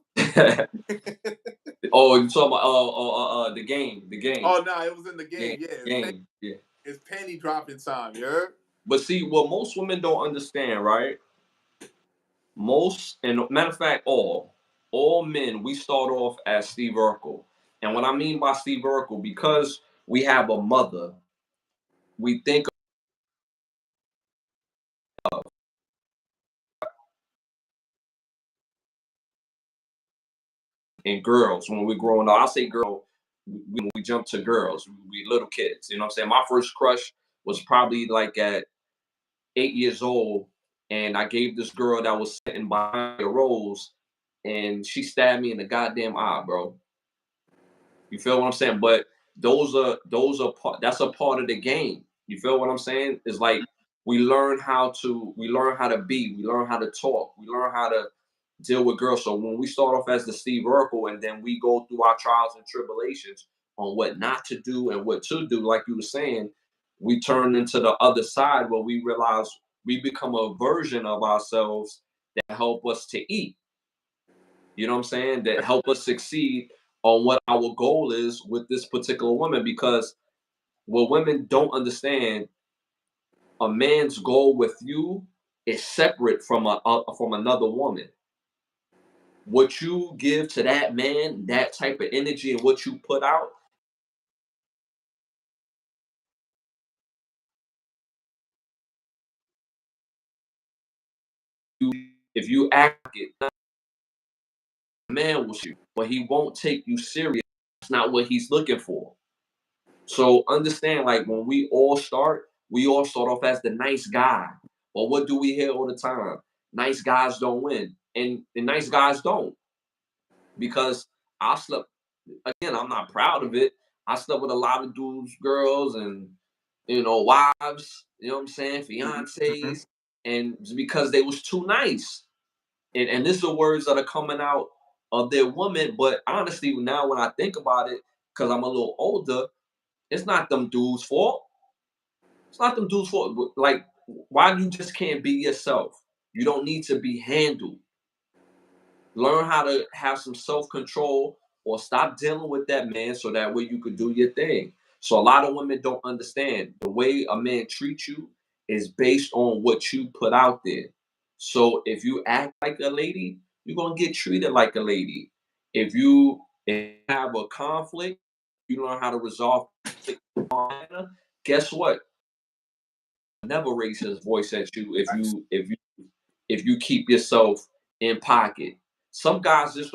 Oh, you talking about the game? Oh no, it was in the game. Yeah. It's panty dropping time. You heard? But see, what most women don't understand, right? And matter of fact, all men, we start off as Steve Urkel. And what I mean by Steve Urkel, because we have a mother, we think of in girls when we're growing up. I'll say girl, we jump to girls, we little kids. You know what I'm saying? My first crush was probably like at 8 years old, and I gave this girl that was sitting behind a rose, and she stabbed me in the goddamn eye, bro. You feel what I'm saying? But those are that's a part of the game. You feel what I'm saying? It's like we learn how to be, we learn how to talk, we learn how to deal with girls. So when we start off as the Steve Urkel, and then we go through our trials and tribulations on what not to do and what to do, like you were saying, we turn into the other side where we realize we become a version of ourselves that help us to eat. You know what I'm saying? That help us succeed on what our goal is with this particular woman. Because what women don't understand, a man's goal with you is separate from from another woman. What you give to that man, that type of energy, and what you put out, if you act it, man will shoot, but he won't take you serious. That's not what he's looking for. So understand, like, when we all start off as the nice guy. But what do we hear all the time? Nice guys don't win. And the nice guys don't. Because I slept, again, I'm not proud of it. I slept with a lot of dudes, girls, and wives, you know what I'm saying, fiancés, and because they was too nice. And this are words that are coming out of their woman. But honestly, now when I think about it, because I'm a little older, it's not them dudes' fault. It's not them dudes' fault. Like, why you just can't be yourself? You don't need to be handled. Learn how to have some self-control or stop dealing with that man so that way you could do your thing. So a lot of women don't understand the way a man treats you is based on what you put out there. So if you act like a lady, you're gonna get treated like a lady. If you have a conflict, you learn how to resolve conflict in a manner, guess what? Never raise his voice at you if you keep yourself in pocket. Some guys just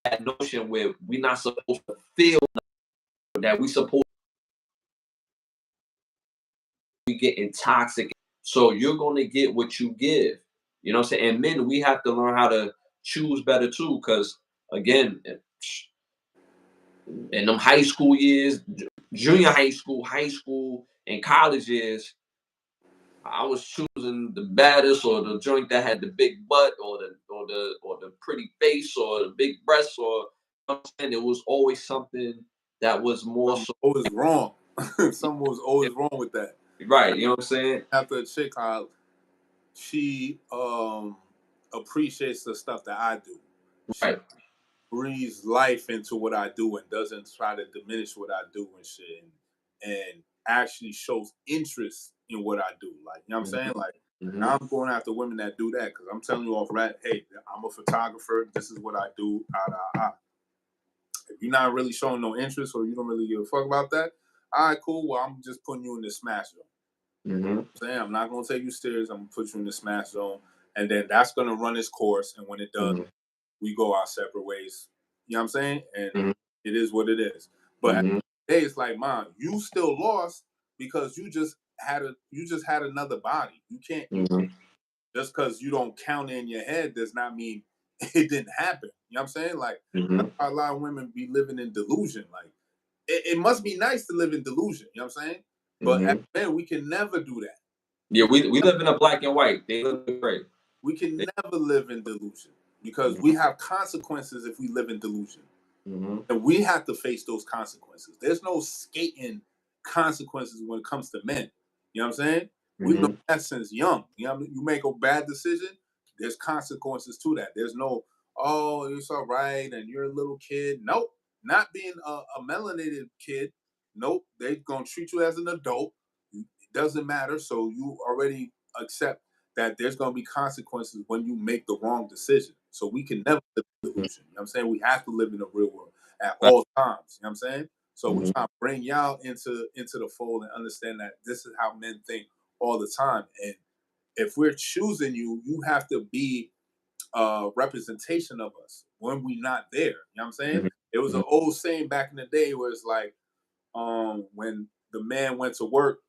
that notion where we're not supposed to feel that we supposed to be getting toxic. So you're gonna get what you give. You know what I'm saying? And men, we have to learn how to choose better too, because again, in them high school years, junior high school, and college years, I was choosing the baddest or the joint that had the big butt or the pretty face or the big breasts or you know what I'm saying? It was always something that was more Something so always wrong. Something was always wrong with that. right, you know what I'm saying? After a chick, how she appreciates the stuff that I do. She Right. breathes life into what I do and doesn't try to diminish what I do and shit, and actually shows interest in what I do. Like, you know what I'm saying? Like, now I'm going after women that do that because I'm telling you off right, hey, I'm a photographer. This is what I do. If you're not really showing no interest or you don't really give a fuck about that, all right, cool. Well, I'm just putting you in the smash zone. I'm not gonna take you serious. I'm gonna put you in the smash zone, and then that's gonna run its course. And when it does, we go our separate ways. You know what I'm saying? And it is what it is. But at the end of the day, it's like, Mom, you still lost because you just had another body. You can't just because you don't count it in your head does not mean it didn't happen. You know what I'm saying? Like that's why a lot of women be living in delusion. Like it must be nice to live in delusion. You know what I'm saying? But as men, we can never do that. Yeah, we live in a black and white. They live in gray. We can never live in delusion because we have consequences if we live in delusion. And we have to face those consequences. There's no skating consequences when it comes to men. You know what I'm saying? We know that since young. You know what I mean? You make a bad decision, there's consequences to that. There's no, oh, it's all right, and you're a little kid. Nope. Not being a melanated kid. Nope. They're going to treat you as an adult. It doesn't matter. So you already accept that there's going to be consequences when you make the wrong decision. So we can never live in delusion. You know what I'm saying? We have to live in the real world at all times. You know what I'm saying? So we try to bring y'all into the fold and understand that this is how men think all the time. And if we're choosing you, you have to be a representation of us when we're not there. You know what I'm saying? It was an old saying back in the day where it's like, when the man went to work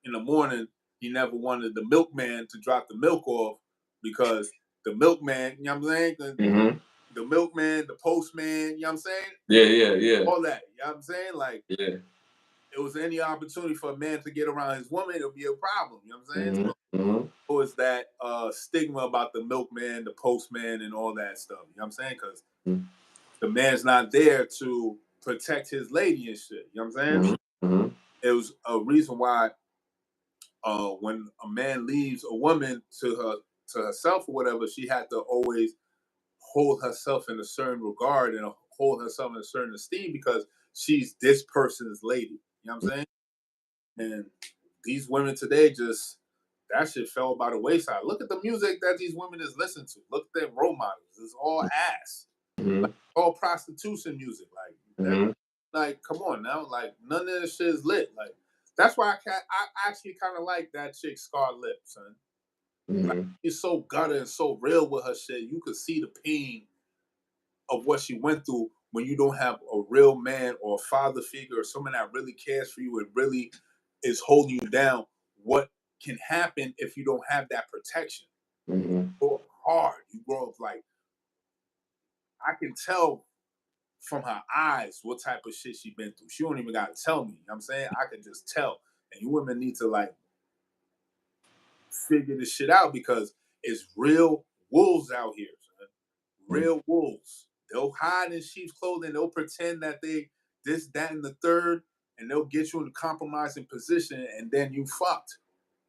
in the morning, he never wanted the milkman to drop the milk off because the milkman, you know what I'm saying? The milkman, the postman, you know what I'm saying? Yeah. All that, you know what I'm saying? Like, Yeah. it was any opportunity for a man to get around his woman, it'll be a problem, you know what I'm saying? So it was that stigma about the milkman, the postman, and all that stuff, you know what I'm saying? Because the man's not there to protect his lady and shit, you know what I'm saying? It was a reason why when a man leaves a woman to herself or whatever, she had to always hold herself in a certain regard and hold herself in a certain esteem because she's this person's lady. You know what I'm saying? And these women today just that shit fell by the wayside. Look at the music that these women is listening to. Look at their role models. It's all ass. Like, all prostitution music. Like, come on now. Like, none of this shit is lit. Like, that's why I actually kind of like that chick Scar Lip, son. Like, she's so gutter and so real with her shit. You could see the pain of what she went through when you don't have a real man or a father figure or someone that really cares for you and really is holding you down. What can happen if you don't have that protection? You grow up hard. You grow up like, I can tell from her eyes what type of shit she been through. She don't even gotta tell me. You know what I'm saying? I can just tell. And you women need to like figure this shit out because it's real wolves out here, son. Real wolves. They'll hide in sheep's clothing. They'll pretend that they this, that, and the third, and they'll get you in a compromising position, and then you fucked.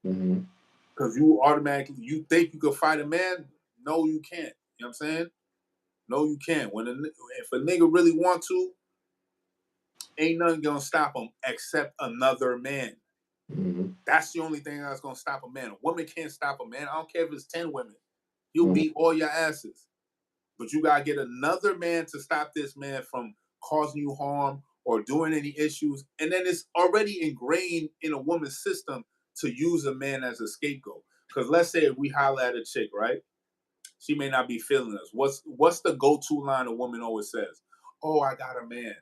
Because you automatically, you think you can fight a man? No, you can't. You know what I'm saying? No, you can't. If a nigga really want to, ain't nothing gonna stop him except another man. That's the only thing that's gonna stop a man. A woman can't stop a man. I don't care if it's 10 women. He'll beat all your asses. But you gotta get another man to stop this man from causing you harm or doing any issues. And then it's already ingrained in a woman's system to use a man as a scapegoat. Because let's say if we holler at a chick, right? She may not be feeling us. What's the go-to line a woman always says? Oh, I got a man.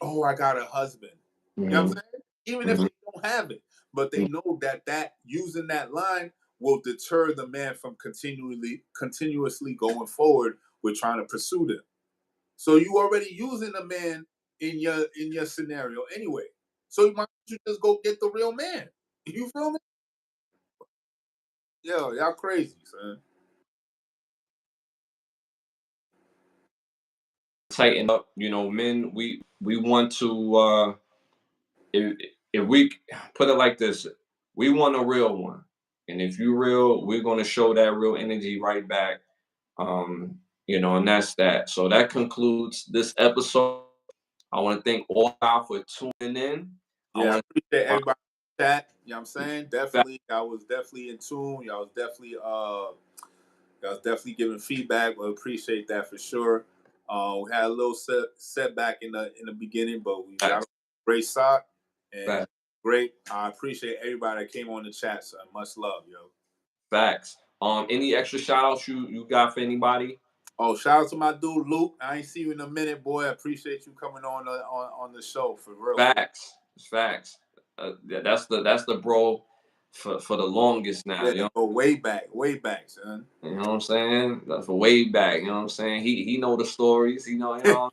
Oh, I got a husband. You know what I'm saying? Even if they don't have it. But they know that using that line will deter the man from continuously going forward with trying to pursue them. So you already using a man in your scenario anyway. So you might just go get the real man. You feel me? Yo, y'all crazy, son. Tighten up, men. We want to. If we put it like this, we want a real one, and if you real, we're gonna show that real energy right back. And that's that. So that concludes this episode. I want to thank all y'all for tuning in. Yeah, I appreciate everybody in the chat. You know what I'm saying? Definitely, I was definitely in tune. Y'all was definitely giving feedback. We appreciate that for sure. We had a little setback in the beginning, but we got a great sock and great. I appreciate everybody that came on the chat, son. Much love, yo. Facts. Any extra shout outs you got for anybody? Oh, shout out to my dude Luke. I ain't see you in a minute, boy. I appreciate you coming on the show for real. Facts. That's the bro for the longest now. Yeah, go way back, son. You know what I'm saying? That's for way back. You know what I'm saying? He know the stories. He know.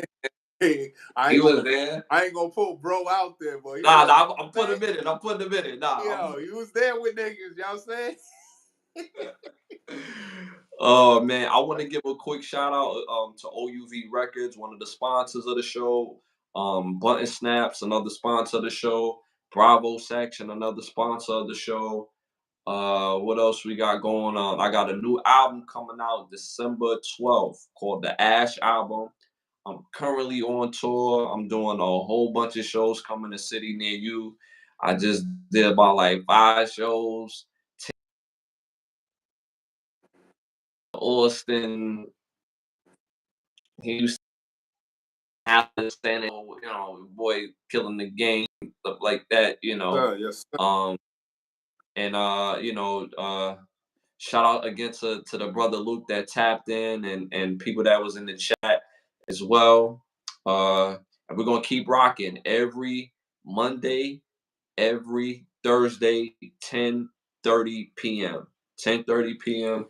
Hey, he was there. I ain't gonna put bro out there, boy. Nah, I'm putting him in it. I'm putting him in it. Yo, you was there with niggas. You know what I'm saying? Oh man, I want to give a quick shout out to OUV Records, one of the sponsors of the show. Button Snaps, another sponsor of the show. Bravo Section, another sponsor of the show. What else we got going on? I got a new album coming out December 12th called The Ash Album. I'm currently on tour. I'm doing a whole bunch of shows coming to city near you. I just did about like 5 shows. Austin, Houston, Dallas, boy killing the game, stuff like that, Yes, sir. Shout out again to the brother Luke that tapped in and people that was in the chat as well. And we're gonna keep rocking every Monday, every Thursday, 10:30 p.m. 10:30 p.m.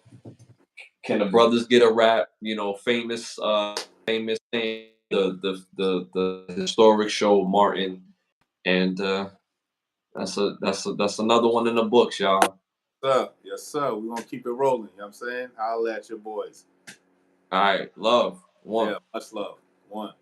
Can the brothers get a rap? Famous thing, the historic show Martin, and that's another one in the books, y'all. Yes, sir. We're gonna keep it rolling. You know what I'm saying? Holla at your boys. All right, love. One. Yeah, much love. One.